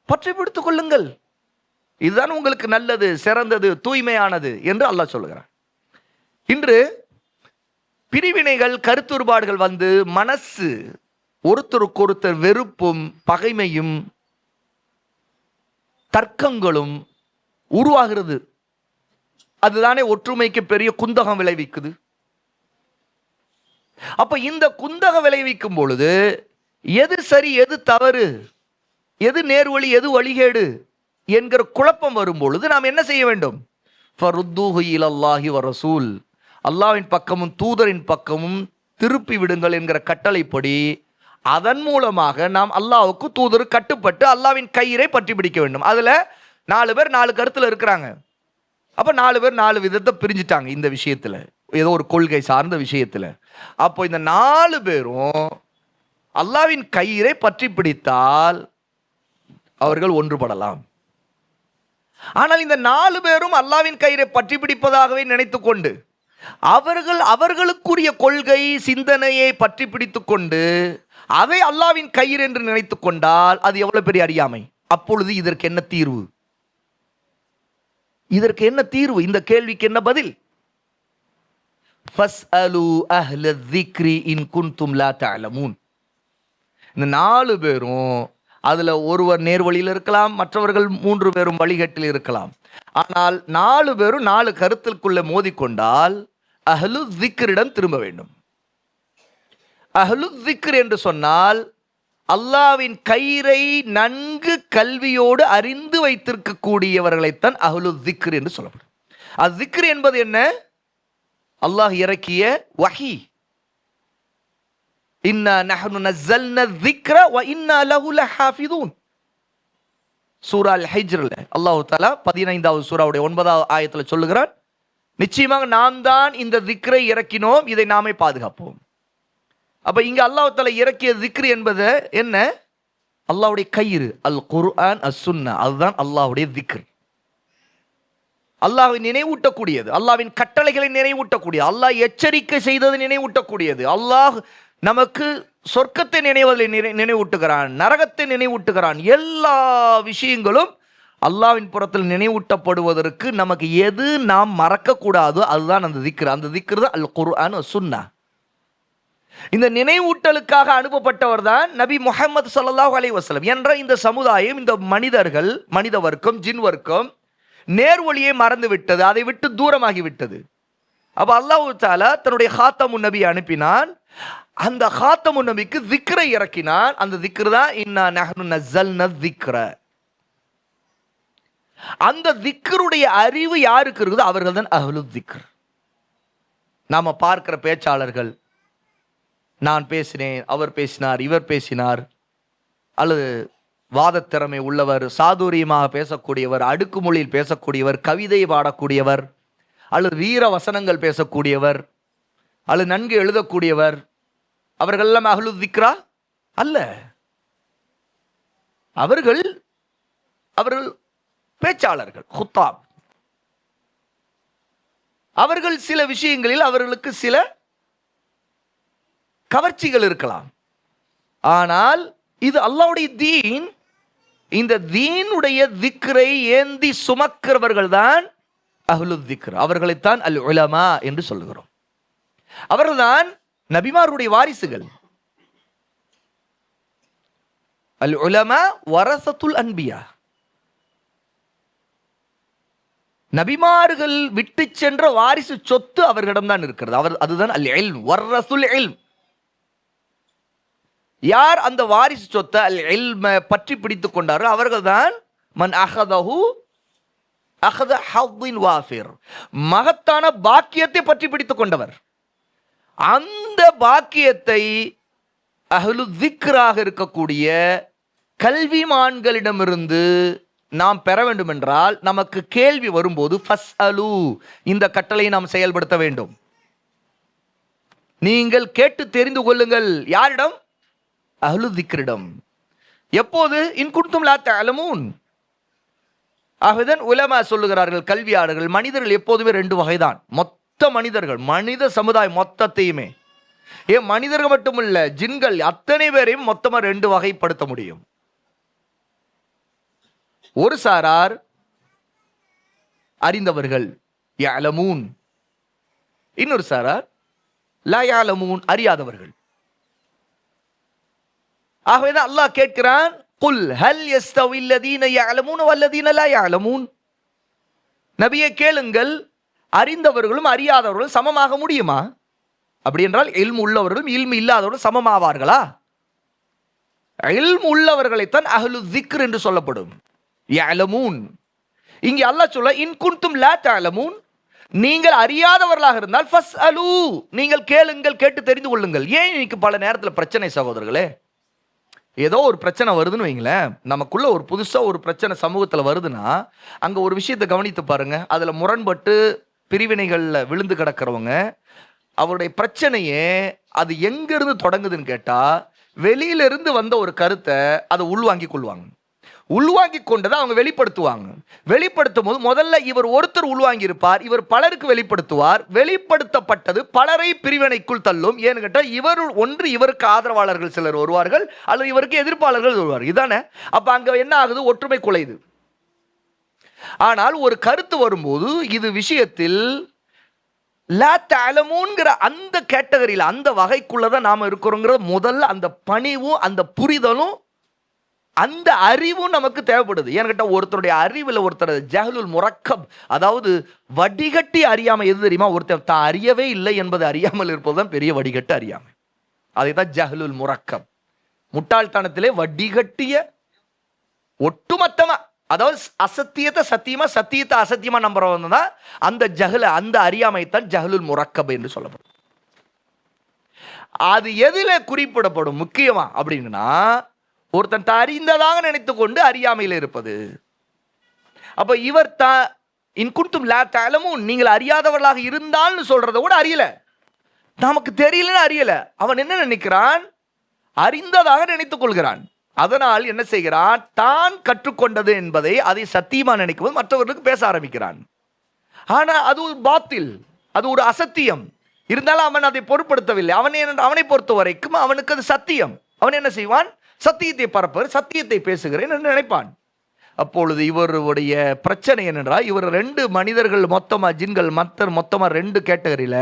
பற்றி பிடித்துக் கொள்ளுங்கள். இதுதான் உங்களுக்கு நல்லது, சிறந்தது, தூய்மையானது என்று அல்லாஹ் சொல்லுகிறார். இன்று பிரிவினைகள், கருத்து வேறுபாடுகள் வந்து மனசு ஒருத்தருக்கு ஒருத்தர் வெறுப்பும் பகைமையும் தர்க்கங்களும் உருவாகிறது. அதுதானே ஒற்றுமைக்கு பெரிய குந்தகம் விளைவிக்குது. அப்ப இந்த குந்தகம் விளைவிக்கும் பொழுது எது சரி, எது தவறு, எது நேர்வழி, எது வழிகேடு என்கிற குழப்பம் வரும் பொழுது நாம் என்ன செய்ய வேண்டும்? ஃபருத்தூஹு இலல்லாஹி வர்ரசூல், அல்லாஹ்வின் பக்கமும் தூதரின் பக்கமும் திருப்பி விடுங்கள் என்கிற கட்டளைப்படி அதன் மூலமாக நாம் அல்லாஹ்வுக்கு தூதர் கட்டுப்பட்டு அல்லாஹ்வின் கயிறை பற்றி பிடிக்க வேண்டும். அதுல 4 பேர் 4 கருத்துல இருக்கிறாங்க. அப்ப 4 பேர் 4 விதத்தை பிரிஞ்சுட்டாங்க இந்த விஷயத்துல, ஏதோ ஒரு கொள்கை சார்ந்த விஷயத்துல. அப்போ இந்த 4 பேரும் அல்லாஹ்வின் கயிறை பற்றி பிடித்தால் அவர்கள் ஒன்றுபடலாம். ஆனால் இந்த 4 பேரும் அல்லாஹ்வின் கயிறை பற்றி பிடிப்பதாகவே நினைத்துக் கொண்டு அவர்களுக்குரிய கொள்கை சிந்தனையை பற்றி பிடித்துக் கொண்டு அதை அல்லாஹ்வின் கயிறு என்று நினைத்துக் கொண்டால் அது எவ்வளவு பெரிய அறியாமை. அப்பொழுது இதற்கு என்ன தீர்வு? இதற்கு என்ன தீர்வு? இந்த கேள்விக்கு என்ன பதில்? ஃபஸ்அலு அஹ்ல ذிக்ரி இன் குன்தும் லா தஅலமூன். இந்த 4 பேரும் அதுல ஒருவர் நேர்வழியில் இருக்கலாம், மற்றவர்கள் 3 பேரும் வழிகட்டில் இருக்கலாம். ஆனால் 4 பேரும் 4 கருத்திற்குள்ள மோதிக்கொண்டால் அஹ்லு ذிக்ரிடம் திரும்ப வேண்டும். அஹ்லு ذிக்ர் என்று சொன்னால் அல்லாஹ்வின் கயிறை நன்கு கல்வியோடு அறிந்து வைத்திருக்கக்கூடியவர்களைத்தான் அஹ்லு ذிக்ர் என்று சொல்லப்படும். அஸ்ஸிக்ர் என்பது என்ன? அல்லாஹ் இறக்கிய வஹி. இன்னா நஹ்னு நஸ்ஸல்னா ذிக்ர வ இன்னா லஹு லஹாஃபிதூன். சூரா அல் ஹிஜ்ர்ல அல்லாஹ் தஆலா 15வது சூராவுடைய 9வது ஆயத்துல சொல்லுகிறார், நிச்சயமாக நாம் தான் இந்த திக்ரை இறக்கினோம், இதை நாமே பாதுகாப்போம். அப்ப இங்க அல்லாஹ் தஆலா இறக்கிய திக்ர் என்பது என்ன? அல்லாஹ்வுடைய கயிறு, அல் குர்ஆன் அஸ் சுன்னா, அதுதான் அல்லாஹ்வுடைய திக்ர். அல்லாஹ்வை நினைவூட்டக்கூடியது, அல்லாஹ்வின் கட்டளைகளை நினைவூட்டக்கூடியது, அல்லாஹ் எச்சரிக்கை செய்தது நினைவூட்டக்கூடியது, அல்லாஹ் நமக்கு சொர்க்கத்தை நினைவூட்டுகிறான், நரகத்தை நினைவூட்டுகிறான். எல்லா விஷயங்களும் அல்லாஹ்வின் புறத்தில் நினைவூட்டப்படுவதற்கு நமக்கு எது நாம் மறக்கக்கூடாதோ அதுதான் அந்த திக்ர். அந்த திக்ர் தான் அல் குர்ஆன் அஸ் சுன்னா. இந்த நினைவூட்டலுக்காக அனுப்பப்பட்டவர் தான் நபி முஹம்மது ஸல்லல்லாஹு அலைஹி வஸல்லம் என்ற இந்த சமுதாயம், இந்த மனிதர்கள், மனித வர்க்கம், ஜின் வர்க்கம் நேர்வழியை மறந்து விட்டது, அதை விட்டு தூரமாகி விட்டது. அப்ப அல்லாஹ் தஆலா தன்னுடைய ஹாத்தமுன் நபி அனுப்பினான். அந்த ஹாத்தமுன் நபிக்கு திக்ரை இறக்கினான். அந்த திக்ர் தான் இன்னா நஹ்னு நஸல்னா திக்ர. அந்த திக்ருடைய அறிவு யாருக்கு இருக்குதோ அவர்கள் தான் அஹ்லு திக்ர். நாம பார்க்கிற பேச்சாளர்கள், நான் பேசினேன், அவர் பேசினார், இவர் பேசினார், அல்லது வாதத்திறமை உள்ளவர், சாதுரியமாக பேசக்கூடியவர், அடுக்குமொழியில் பேசக்கூடியவர், கவிதை பாடக்கூடியவர், அல்லது வீர வசனங்கள் பேசக்கூடியவர், அல்லது நன்கு எழுதக்கூடியவர், அவர்கள் எல்லாம் அஹ்லு திக்ரா அல்ல. அவர்கள் பேச்சாளர்கள், குத்தாப். அவர்கள் சில விஷயங்களில் அவர்களுக்கு சில கவர்ச்சிகள் இருக்கலாம். ஆனால் இது அல்லாஹ்வுடைய தீன். இந்த தீனுடைய திக்ரை ஏந்தி சுமக்கிறவர்கள் தான் அஹ்லு திக்ர். அவர்களைத்தான் அல் உலமா என்று சொல்லுகிறோம். அவர்கள்தான் நபிமாருடைய வாரிசுகள். அல் உலமா வரசத்துல் அன்பியா. நபிமார்கள் விட்டு சென்ற வாரிசு சொத்து அவர்களிடம்தான் இருக்கிறது. அதுதான் அல் இல்ம், வரசுல் இல்ம். யார் அந்த வாரிசு சொத்தை அல் இல்ம பற்றி பிடித்துக் கொண்டாரோ அவர்கள் தான் மன் அஹதஹு அஹத ஹவ்வின் வாஃபிர், மகத்தான பாக்கியத்தை பற்றி பிடித்துக் கொண்டவர். அந்த பாக்கியத்தை அஹ்லு திக்ராக இருக்கக்கூடிய கல்விமான்களிடமிருந்து நாம் பெற வேண்டும் என்றால் நமக்கு கேள்வி வரும்போது ஃபஸ்அலு, இந்த கட்டளையை நாம் செயல்படுத்த வேண்டும். நீங்கள் கேட்டு தெரிந்து கொள்ளுங்கள். யாரிடம்? அஹ்லு திக்ரிடம். எப்போது? இன் குன்தும் லா தஅலமூன். ஆகதான் உலமா சொல்லுகிறார்கள், கல்வியாளர்கள், மனிதர்கள் எப்போதுமே ரெண்டு வகைதான். மொத்த மனிதர்கள், மனித சமுதாயம் மொத்தத்தையுமே, மனிதர்கள் மட்டுமல்ல, ஜின்கள் அத்தனை பேரையும் மொத்தமா ரெண்டு வகைப்படுத்த முடியும். ஒரு சாரார் அறிந்தவர்கள், யஅலமூன். இன்னொரு சாரார் லா யஅலமூன், அறியாதவர்கள். ஆகவேதான் அல்லாஹ் கேட்கிறான், குல் ஹல் யஸ்தவி அல்லதீன யஅலமூன வல்லதீன லா யஅலமூன். நபியே கேளுங்கள், அறிந்தவர்களும் அறியாதவர்களும் சமமாக முடியுமா? அப்படி என்றால் இல்ம் உள்ளவர்களும் இல்ம் இல்லாதவர்களும் சமமாவார்களா? இல்ம் உள்ளவர்களைத்தான் அஹ்லு திக்ர் என்று சொல்லப்படும். யஅலமூன். இங்கே அல்லாஹ் சொல்ல, இன் குன்தும் லா தஅலமூன், நீங்கள் அறியாதவர்களாக இருந்தால் ஃபஸ்அலு, நீங்கள் கேளுங்கள், கேட்டு தெரிந்து கொள்ளுங்கள். ஏன் இன்னைக்கு பல நேரத்தில் பிரச்சனை சகோதரர்களே? ஏதோ ஒரு பிரச்சனை வருதுன்னு வைங்களேன், நமக்குள்ள ஒரு புதுசாக ஒரு பிரச்சனை சமூகத்தில் வருதுன்னா அங்கே ஒரு விஷயத்தை கவனித்து பாருங்க. அதில் முரண்பட்டு பிரிவினைகளில் விழுந்து கிடக்கிறவங்க, அவருடைய பிரச்சனையே அது எங்கிருந்து தொடங்குதுன்னு கேட்டால், வெளியிலிருந்து வந்த ஒரு கருத்தை அதை உள்வாங்கி கொள்வாங்க. உள்வாங்கி கொண்டதை அவங்க வெளிப்படுத்துவாங்க. வெளிப்படுத்தும் போது முதல்ல இவர் ஒருத்தர் உள்வாங்கி இருப்பார், இவர் பலருக்கு வெளிப்படுத்துவார். வெளிப்படுத்தப்பட்டது பலரை பிரிவினைக்குள் தள்ளும். ஏன்னு கேட்டால், இவர் ஒன்று இவருக்கு ஆதரவாளர்கள் சிலர் வருவார்கள், அல்லது இவருக்கு எதிர்ப்பாளர்கள் வருவார்கள். இதானே? அப்ப அங்க என்ன ஆகுது? ஒற்றுமை குலையுது. ஆனால் ஒரு கருத்து வரும்போது இது விஷயத்தில் லா தஅலமூன்கிற அந்த கேட்டகரியில், அந்த வகைக்குள்ளதான் நாம இருக்கிறோங்கிற முதல்ல அந்த பணிவும் அந்த புரிதலும் அந்த அறிவும் நமக்கு தேவைப்படுது. ஏன்னு கேட்டால், ஒருத்தருடைய அறிவில் ஒருத்தர் ஜஹலுல் முரக்கப், அதாவது வடிகட்டி அறியாமை எது தெரியுமா? ஒருத்தர் தான் அறியவே இல்லை என்பது அறியாமல் இருப்பதுதான் பெரிய வடிகட்டு அறியாமை. அதை தான் ஜஹலுல் முரக்கப். முட்டாள்தனத்திலே வடிகட்டிய ஒட்டுமொத்தமா, அதாவது அசத்தியத்தை சத்தியமா, சத்தியத்தை அசத்தியமா நம்புறவங்க தான் அந்த ஜஹல, அந்த அறியாமை தான் ஜஹலுல் முரக்கப் என்று சொல்லப்படும். அது எதில் குறிப்பிடப்படும் முக்கியமா அப்படின்னா, ஒருத்தன் அறிந்ததாக நினைத்து கொண்டு அறியாமையில் இருப்பது. அப்ப இவர் இன்குன்தும் லா தஅலமூன், நீங்கள் அறியாதவர்களாக இருந்தால்னு சொல்றத கூட அறியல, நமக்கு தெரியலன்னு அறியல. அவன் என்ன நினைக்கிறான்? அறிந்ததாக நினைத்துக் கொள்கிறான். அதனால் என்ன செய்கிறான்? தான் கற்றுக்கொண்டது என்பதை அதை சத்தியமா நினைக்கும் மற்றவர்களுக்கு பேச ஆரம்பிக்கிறான். ஆனா அது ஒரு பாத்தில், அது ஒரு அசத்தியம். இருந்தாலும் அவன் அதை பொருட்படுத்தவில்லை. அவனை பொறுத்த வரைக்கும் அவனுக்கு அது சத்தியம். அவன் என்ன செய்வான்? சத்தியத்தை பரப்ப, சத்தியத்தை பேசுகிறேன் என்று நினைப்பான். அப்பொழுது இவருடைய பிரச்சனை என்னென்றால், இவர் 2 மனிதர்கள் மொத்தமா, ஜின்கள் மொத்தமா 2 கேட்டகரியில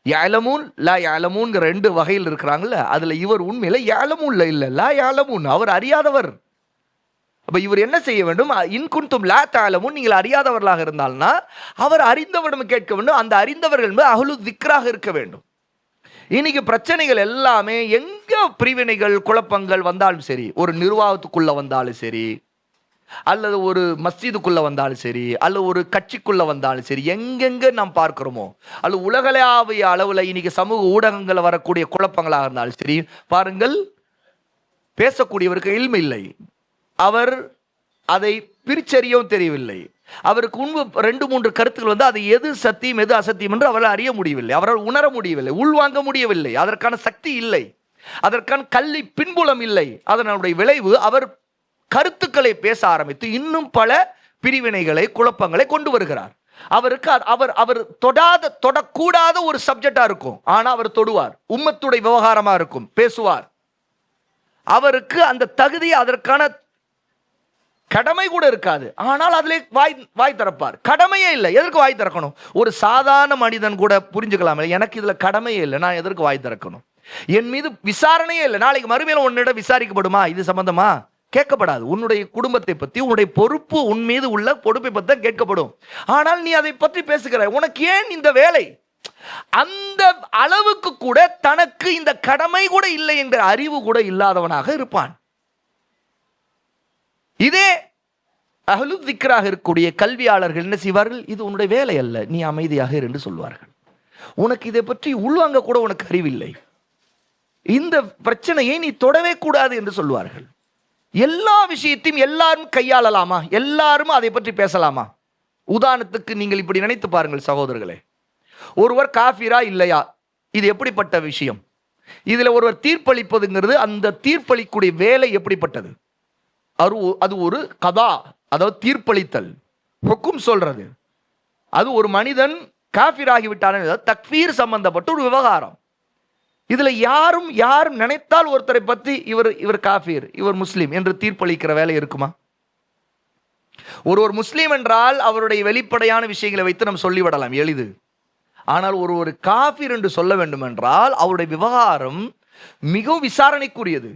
யாலமூன் லா யாலமூன்ங்கிற 2 வகையில் இருக்கிறாங்கல்ல, அதுல இவர் உண்மையில யாலமூன்ல இல்ல, லா யாலமூன், அவர் அறியாதவர். அப்ப இவர் என்ன செய்ய வேண்டும்? இன்குன்தும் லா தஅலமூன், நீங்கள் அறியாதவர்களாக இருந்தால்னா அவர் அறிந்தவரிடம் கேட்க வேண்டும். அந்த அறிந்தவர்கள் என்பது அஹ்லு திக்ராக இருக்க வேண்டும். இன்னைக்கு பிரச்சனைகள் எல்லாமே எங்க பிரிவினைகள் குழப்பங்கள் வந்தாலும் சரி, ஒரு நிர்வாகத்துக்குள்ள வந்தாலும் சரி, அல்லது ஒரு மஸ்ஜிதுக்குள்ள வந்தாலும் சரி, அல்லது ஒரு கட்சிக்குள்ள வந்தாலும் சரி, எங்கெங்க நாம் பார்க்கிறோமோ, அல்லது உலகளாவிய அளவில் இன்னைக்கு சமூக ஊடகங்கள் வரக்கூடிய குழப்பங்களாக இருந்தாலும் சரி, பாருங்கள், பேசக்கூடியவருக்கு இல்மு இல்லை, அவர் அதை பிரிச்சறியவும் தெரியவில்லை, அவருக்கு முன்பு 2-3 கருத்துக்கள் வந்து அது எது சத்தியம் எது அசத்தியம் என்று அவரால் அறிய முடியவில்லை, அவரால் உணர முடியவில்லை, உள்வாங்க முடியவில்லை, அதற்கான சக்தி இல்லை, அதற்கான கல்வி பின்புலம் இல்லை. அதனுடைய விளைவு அவர் கருத்துக்களை பேச ஆரம்பித்து இன்னும் பல பிரிவினைகளை குழப்பங்களை கொண்டு வருகிறார். அவருக்கு அவர் தொடக்கூடாத ஒரு சப்ஜெக்டா இருக்கும், ஆனா அவர் தொடுவார். உம்மத்துடைய விவகாரமா இருக்கும், பேசுவார். அவருக்கு அந்த தகுதி, அதற்கான கடமை கூட இருக்காது, ஆனால் அதிலே வாய் திறப்பார். கடமையே இல்லை, எதற்கு வாய் திறக்கணும்? ஒரு சாதாரண மனிதன் கூட புரிஞ்சுக்கலாமே, எனக்கு இதுல கடமையே இல்லை, நான் எதற்கு வாய் திறக்கணும்? என் மீது விசாரணையே இல்லை, நாளைக்கு மறுமையில உன்னிடம் விசாரிக்கப்படுமா இது சம்பந்தமா? கேட்கப்படாது. உன்னுடைய குடும்பத்தை பற்றி, உன்னுடைய பொறுப்பு, உன் மீது உள்ள பொறுப்பை பற்றி தான் கேட்கப்படும். ஆனால் நீ அதை பற்றி பேசுகிறாய், உனக்கு ஏன் இந்த வேலை? அந்த அளவுக்கு கூட தனக்கு இந்த கடமை கூட இல்லை என்கிற அறிவு கூட இல்லாதவனாக இருப்பான். இதே அஹ்லு திக்ராக இருக்கக்கூடிய கல்வியாளர்கள் என்ன செய்வார்கள்? இது உன்னுடைய வேலை அல்ல, நீ அமைதியாக இரு என்று சொல்வார்கள். உனக்கு இதை பற்றி உள்வாங்க கூட உனக்கு அறிவில்லை, இந்த பிரச்சனையை நீ தொடவே கூடாது என்று சொல்வார்கள். எல்லா விஷயத்தையும் எல்லாரும் கையாளலாமா? எல்லாரும் அதை பற்றி பேசலாமா? உதாரணத்துக்கு நீங்கள் இப்படி நினைத்து பாருங்கள் சகோதரர்களே, ஒருவர் காஃபிரா இல்லையா, இது எப்படிப்பட்ட விஷயம்? இதுல ஒருவர் தீர்ப்பளிப்பதுங்கிறது, அந்த தீர்ப்பளிக்கூடிய வேலை எப்படிப்பட்டது? அது ஒரு கதா, அதாவது தீர்ப்பளித்தல், ஹுக்கும் சொல்றது. அது ஒரு மனிதன் காஃபிராகிவிட்டான தக்ஃபீர் சம்பந்தப்பட்ட ஒரு விவகாரம். இதுல யாரும் நினைத்தால் ஒருத்தரை பற்றி இவர் காஃபீர், இவர் முஸ்லீம் என்று தீர்ப்பளிக்கிற வேலை இருக்குமா? ஒரு முஸ்லீம் என்றால் அவருடைய வெளிப்படையான விஷயங்களை வைத்து நாம் சொல்லிவிடலாம், எளிது. ஆனால் ஒரு காஃபீர் என்று சொல்ல வேண்டும் என்றால் அவருடைய விவகாரம் மிகவும் விசாரணைக்குரியது.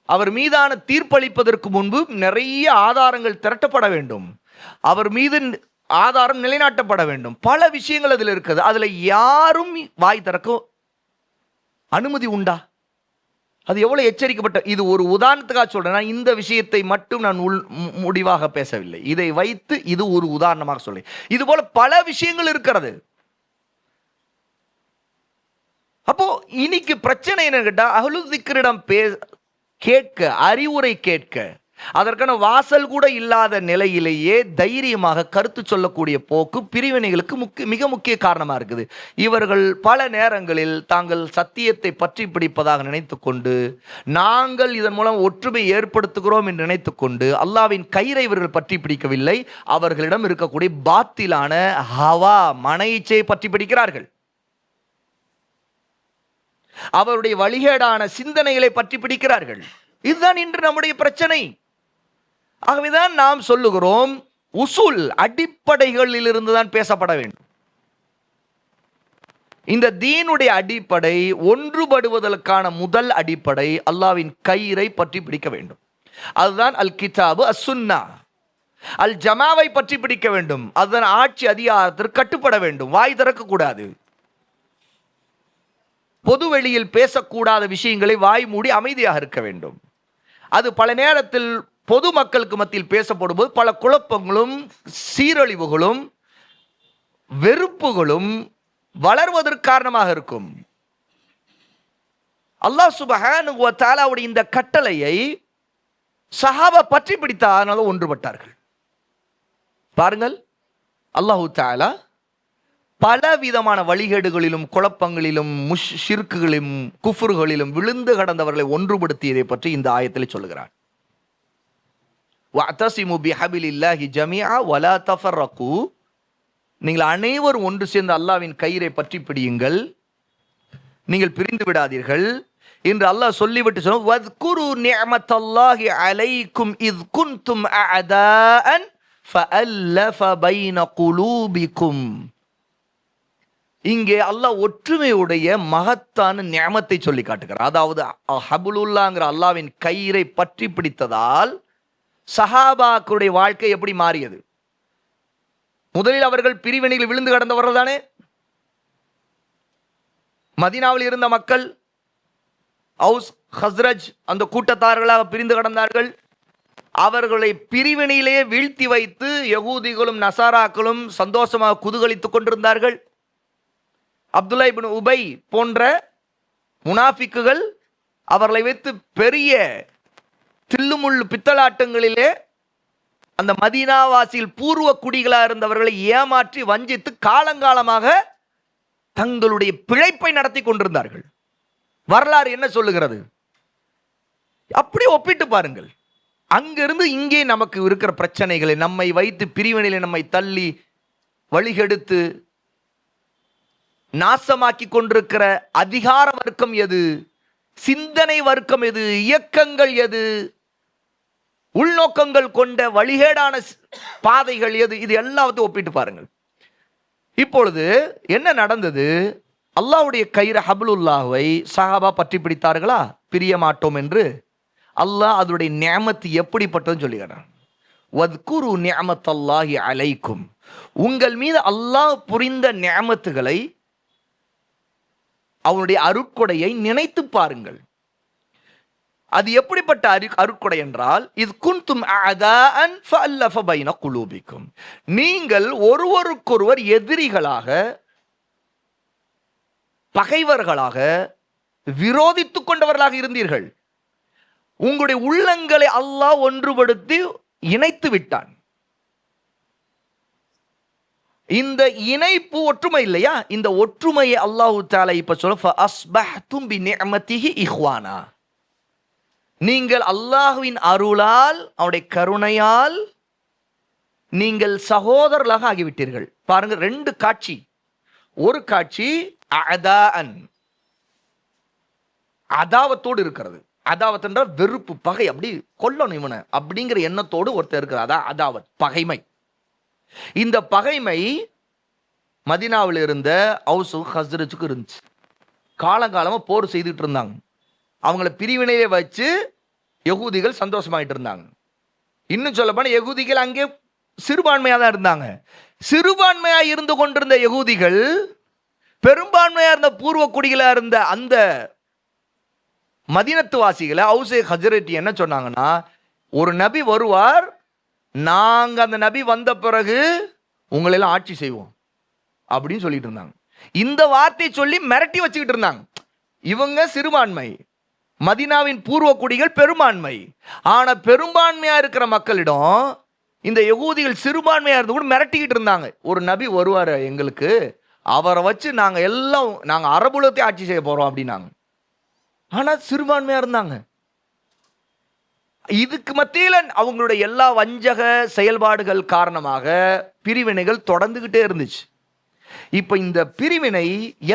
அவர் மீதான தீர்ப்பளிப்பதற்கு முன்பு நிறைய ஆதாரங்கள் திரட்டப்பட வேண்டும், அவர் மீது ஆதாரம் நிலைநாட்டப்பட வேண்டும், பல விஷயங்கள் அதில் இருக்குது. அதுல யாரும் வாய் திறக்க அனுமதி உண்டா? அது எவ்வளவு எச்சரிக்கப்பட்ட. இது ஒரு உதாரணத்துக்காக சொல்றேன், இந்த விஷயத்தை மட்டும் நான் முடிவாக பேசவில்லை, இதை வைத்து இது ஒரு உதாரணமாக சொல்றேன். இது போல பல விஷயங்கள் இருக்கிறது. அப்போ இன்னைக்கு பிரச்சனை என்ன கேட்டா, அஹ்லு திக்ரிடம் கேட்க, அறிவுரை கேட்க, அதற்கான வாசல் கூட இல்லாத நிலையிலேயே தைரியமாக கருத்து சொல்லக்கூடிய போக்கு பிரிவினைகளுக்கு மிக முக்கிய காரணமாக இருக்குது. இவர்கள் பல நேரங்களில் தாங்கள் சத்தியத்தை பற்றி பிடிப்பதாக நினைத்து கொண்டு, நாங்கள் இதன் மூலம் ஒற்றுமை ஏற்படுத்துகிறோம் என்று நினைத்து கொண்டு அல்லாஹ்வின் கயிறை இவர்கள் பற்றி பிடிக்கவில்லை, அவர்களிடம் இருக்கக்கூடிய பாத்திலான ஹவா, மன இச்சையை பற்றி பிடிக்கிறார்கள். அவருடைய வழிகேடான சிந்தனைகளை பற்றி பிடிக்கிறார்கள். இதுதான் இன்று நம்முடைய பிரச்சனை. ஆகவேதான் நாம் சொல்லுகிறோம், உசூல் அடிப்படைகளில் இருந்துதான் பேசப்பட வேண்டும். இந்த தீனுடைய அடிப்படை, ஒன்றுபடுவதற்கான முதல் அடிப்படை அல்லாஹ்வின் கயிறை பற்றி பிடிக்க வேண்டும். அதுதான் அல் கிதாபு அஸ் சுன்னா. அல் ஜமாவை பற்றி பிடிக்க வேண்டும். அதுதான் ஆட்சி அதிகாரத்திற்கு கட்டுப்பட வேண்டும், வாய் திறக்க கூடாது. பொது வெளியில் பேசக்கூடாத விஷயங்களை வாய் மூடி அமைதியாக இருக்க வேண்டும். அது பல நேரத்தில் பொதுமக்களுக்கு மத்தியில் பேசப்படும் போது பல குழப்பங்களும் சீரழிவுகளும் வெறுப்புகளும் வளர்வதற்கு காரணமாக இருக்கும். அல்லாஹ் சுப்ஹானஹு வ தஆலாவுடைய இந்த கட்டளையை சஹாபா பற்றி பிடித்த, அதனால ஒன்றுபட்டார்கள். பாருங்கள், அல்லாஹு தஆலா பல விதமான வழிகேடுகளிலும் குழப்பங்களிலும் ஷிர்க்குகளிலும் குஃப்ருகளிலும் விழுந்து கடந்தவர்களை ஒன்றுபடுத்தியதை பற்றி இந்த ஆயத்தில் சொல்லுகிறார். வஅதஸிமு பிஹபிலில்லாஹி ஜமீஆ வலா தஃபர்ரகு, நீங்கள் அனைவரும் ஒன்று சேர்ந்து அல்லாஹ்வின் கயிறை பற்றி பிடியுங்கள், நீங்கள் பிரிந்து விடாதீர்கள் என்று அல்லாஹ் சொல்லிவிட்டு சொன்னார். வத்குரு நிஅமத்தல்லாஹி அலைக்கும் இஸ் குன்தும் அஅதாஅன் ஃபஅல்லஃப பைன குலூபிக்கும். இங்கே அல்லாஹ் ஒற்றுமையுடைய மகத்தான நியமத்தை சொல்லி காட்டுகிறார். அதாவது ஹபுலுல்லாங்கிற அல்லாஹ்வின் கயிறை பற்றி பிடித்ததால் சஹாபாக்களுடைய வாழ்க்கை எப்படி மாறியது? முதலில் அவர்கள் பிரிவினையில் விழுந்து கடந்தவர்கள் தானே. மதீனாவில் இருந்த மக்கள் அவுஸ் ஹஸ்ரஜ் அந்த கூட்டத்தார்களாக பிரிந்து கடந்தார்கள். அவர்களை பிரிவினையிலேயே வீழ்த்தி வைத்து யகூதிகளும் நசாராக்களும் சந்தோஷமாக குதூகலித்துக் கொண்டிருந்தார்கள். அப்துல்லா இப்னு உபை போன்ற முனாஃபிக்குகள் அவர்களை வைத்து பெரிய தில்லுமுள்ளு பித்தலாட்டங்களிலே அந்த மதீனாவாசியில் பூர்வ குடிகளாக இருந்தவர்களை ஏமாற்றி வஞ்சித்து காலங்காலமாக தங்களுடைய பிழைப்பை நடத்தி கொண்டிருந்தார்கள். வரலாறு என்ன சொல்லுகிறது? அப்படி ஒப்பிட்டு பாருங்கள். அங்கிருந்து இங்கே நமக்கு இருக்கிற பிரச்சனைகளை நம்மை வைத்து பிரிவினையில நம்மை தள்ளி வழிகெடுத்து நாசமாக்கி கொண்டிருக்கிற அதிகார வர்க்கம் எது, சிந்தனை வர்க்கம் எது, இயக்கங்கள் எது, உள்நோக்கங்கள் கொண்ட வழிகேடான பாதைகள் எது, இது எல்லாத்தையும் ஒப்பிட்டு பாருங்கள். இப்பொழுது என்ன நடந்தது? அல்லாஹ்வுடைய கயிறு ஹப்லுல்லாஹ்வை சஹாபா பற்றி பிடித்தார்களா? பிரிய மாட்டோம் என்று. அல்லாஹ் அதனுடைய நியமத்து எப்படிப்பட்டதுன்னு சொல்லுகிறான். வத்குரு நியமத்தல்லாஹி அலைக்கும், உங்கள் மீது அல்லாஹ் புரிந்த நியமத்துகளை, அவனுடைய அருட்கொடையை நினைத்து பாருங்கள். அது எப்படிப்பட்ட அருட்கொடை என்றால், இது குன்தும் அஅதாஅன் ஃபஅல்லஃப பைன குலூபிக்கும், நீங்கள் ஒருவருக்கொருவர் எதிரிகளாக, பகைவர்களாக, விரோதித்துக் கொண்டவர்களாக இருந்தீர்கள். உங்களுடைய உள்ளங்களை அல்லாஹ் ஒன்றுபடுத்தி இணைத்து விட்டான். இந்த இணைப்பு ஒற்றுமை இல்லையா? இந்த ஒற்றுமையை அல்லாஹ் தஆலா இப்ப சொல்ல, ஃபஅஸ்பஹ்தும் பிநிஅமதிஹி இஹ்வானா, நீங்கள் அல்லாஹ்வின் அருளால், அவருடைய கருணையால் நீங்கள் சகோதரர்களாக ஆகிவிட்டீர்கள். பாருங்க, ரெண்டு காட்சி. ஒரு காட்சி அஅதாஅன், அதாவத்தோடு இருக்கிறது. அதாவத் என்றால் வெறுப்பு, பகை, அப்படி கொல்லணும் இவனை அப்படிங்கிற எண்ணத்தோடு ஒருத்தர் இருக்கிறார். அதான் அதாவத், பகைமை. இந்த பகைமை மதீனாவில் இருந்த அவுஸ் ஹஸ்ரஜுக்கு இருந்துச்சு. காலங்காலமாக போர் செய்துட்டு இருந்தாங்க. அவங்கள பிரிவினையிலே வச்சு யகூதிகள் சந்தோஷமாயிட்டு இருந்தாங்க. இன்னும் சொல்ல போனால் யகூதிகள் அங்கே சிறுபான்மையாக தான் இருந்தாங்க. சிறுபான்மையாக இருந்து கொண்டிருந்த யகூதிகள் பெரும்பான்மையாக இருந்த பூர்வ குடிகளாக இருந்த அந்த மதீனத்து வாசிகளை அவுஸ் ஹஸ்ரஜ் என்ன சொன்னாங்கன்னா, ஒரு நபி வருவார், நாங்கள் அந்த நபி வந்த பிறகு உங்களெல்லாம் ஆட்சி செய்வோம் அப்படின்னு சொல்லிட்டு இருந்தாங்க. இந்த வார்த்தையை சொல்லி மிரட்டி வச்சுக்கிட்டு இருந்தாங்க. இவங்க சிறுபான்மை, மதீனாவின் பூர்வ குடிகள் பெரும்பான்மை. ஆனால் பெரும்பான்மையா இருக்கிற மக்களிடம் இந்த யகூதிகள் சிறுபான்மையா இருந்து கூட மிரட்டிக்கிட்டு இருந்தாங்க. ஒரு நபி வருவார் எங்களுக்கு, அவரை வச்சு நாங்கள் அரபுலத்தை ஆட்சி செய்ய போறோம் அப்படின்னாங்க. ஆனால் சிறுபான்மையா இருந்தாங்க. இதுக்கு மத்தியில் அவங்களுடைய எல்லா வஞ்சக செயல்பாடுகள் காரணமாக பிரிவினைகள் தொடர்ந்துகிட்டே இருந்துச்சு. இப்ப இந்த பிரிவினை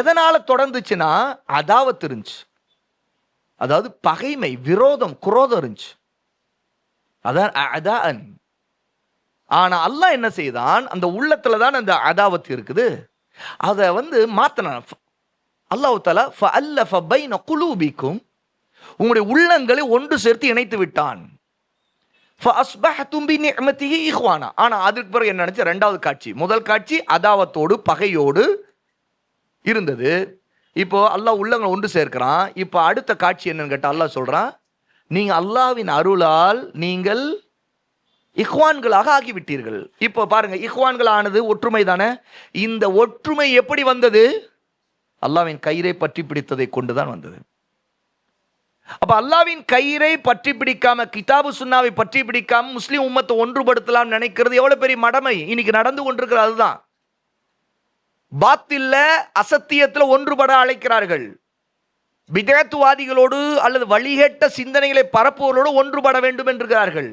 எதனால தொடர்ந்துச்சுன்னா, அதாவத் இருந்துச்சு. அதாவது பகைமை, விரோதம், குரோதம் இருந்துச்சு. அதான் அதான். ஆனா அல்லாஹ் என்ன செய்தான், அந்த உள்ளத்துல தான் அந்த அதாவத் இருக்குது, அதை மாத்தினான். அல்லாஹ் தஆலா ஃபஅல்லஃப பைன குலூபிக்கும், உங்களுடைய உள்ளங்களை ஒன்று சேர்த்து இணைத்து விட்டான். ஃபஅஸ்பஹ்தும் பிநிஅமதிஹி இஹ்வானா. ஆனா அதுக்கு பிறகு என்ன நடந்துச்சு? ரெண்டாவது காட்சி. முதல் காட்சி அதாவத்தோடு பகையோடு இருந்தது. இப்போ அல்லாஹ் உள்ளங்களை ஒன்று சேர்க்கிறான். இப்போ அடுத்த காட்சி என்னன்னு கேட்டால் அல்லாஹ் சொல்றான், நீங்க அல்லாஹ்வின் அருளால் நீங்கள் இஹ்வான்களாக ஆகிவிட்டீர்கள். இப்போ பாருங்க, இஹ்வான்கள் ஆனது ஒற்றுமை தானே. இந்த ஒற்றுமை எப்படி வந்தது? அல்லாஹ்வின் கயிறை பற்றி பிடித்ததை கொண்டுதான் வந்தது. அப்ப அல்லாவின் கயிறை பற்றி பிடிக்காம, கிதாபு சுன்னாவை பற்றி பிடிக்காம முஸ்லிம் உம்மத்தை ஒன்றுபடுத்தலாம் நினைக்கிறது எவ்வளவு பெரிய மடமை இன்னைக்கு நடந்து கொண்டிருக்கிறது. அதுதான் பாத்தில்ல, அசத்தியத்தில் ஒன்றுபட அழைக்கிறார்கள். பிதஅத்வாதிகளோடு அல்லது வழிகேட்ட சிந்தனைகளை பரப்புவர்களோடு ஒன்றுபட வேண்டும் என்கிறார்கள்.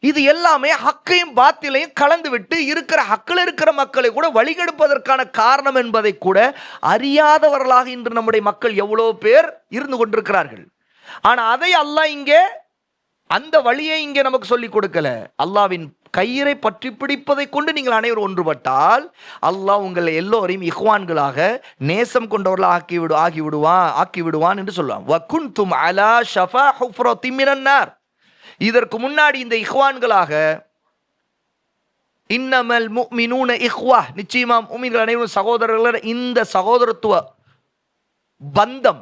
இது எல்லாமே ஹக்கையும் பாத்திலையும் கலந்து விட்டு இருக்கிற ஹக்கில் இருக்கிற மக்களை கூட வழிகெடுப்பதற்கான காரணம் என்பதை கூட அறியாதவர்களாக இன்று நம்முடைய மக்கள் எவ்வளோ பேர் இருந்து கொண்டிருக்கிறார்கள். ஆனால் அதை அல்லாஹ் இங்கே அந்த வழியை இங்கே நமக்கு சொல்லிக் கொடுக்கல. அல்லாவின் கயிறை பற்றி பிடிப்பதை கொண்டு நீங்கள் அனைவரும் ஒன்றுபட்டால் அல்லாஹ் உங்களை எல்லோரையும் இஹ்வான்களாக நேசம் கொண்டவர்களாக ஆக்கி விடுவான் என்று சொல்லுவான். வகுன்தும் அலா ஷஃபா ஹுஃப்ரத்தின் மினன் நார். இதற்கு முன்னாடி இந்த இஹ்வான்களாக இன்னமல் முஃமினூன இஹ்வா, நிச்சயமா முஃமின்கள் அனைவரும் சகோதரர்கள். இந்த சகோதரத்துவ பந்தம்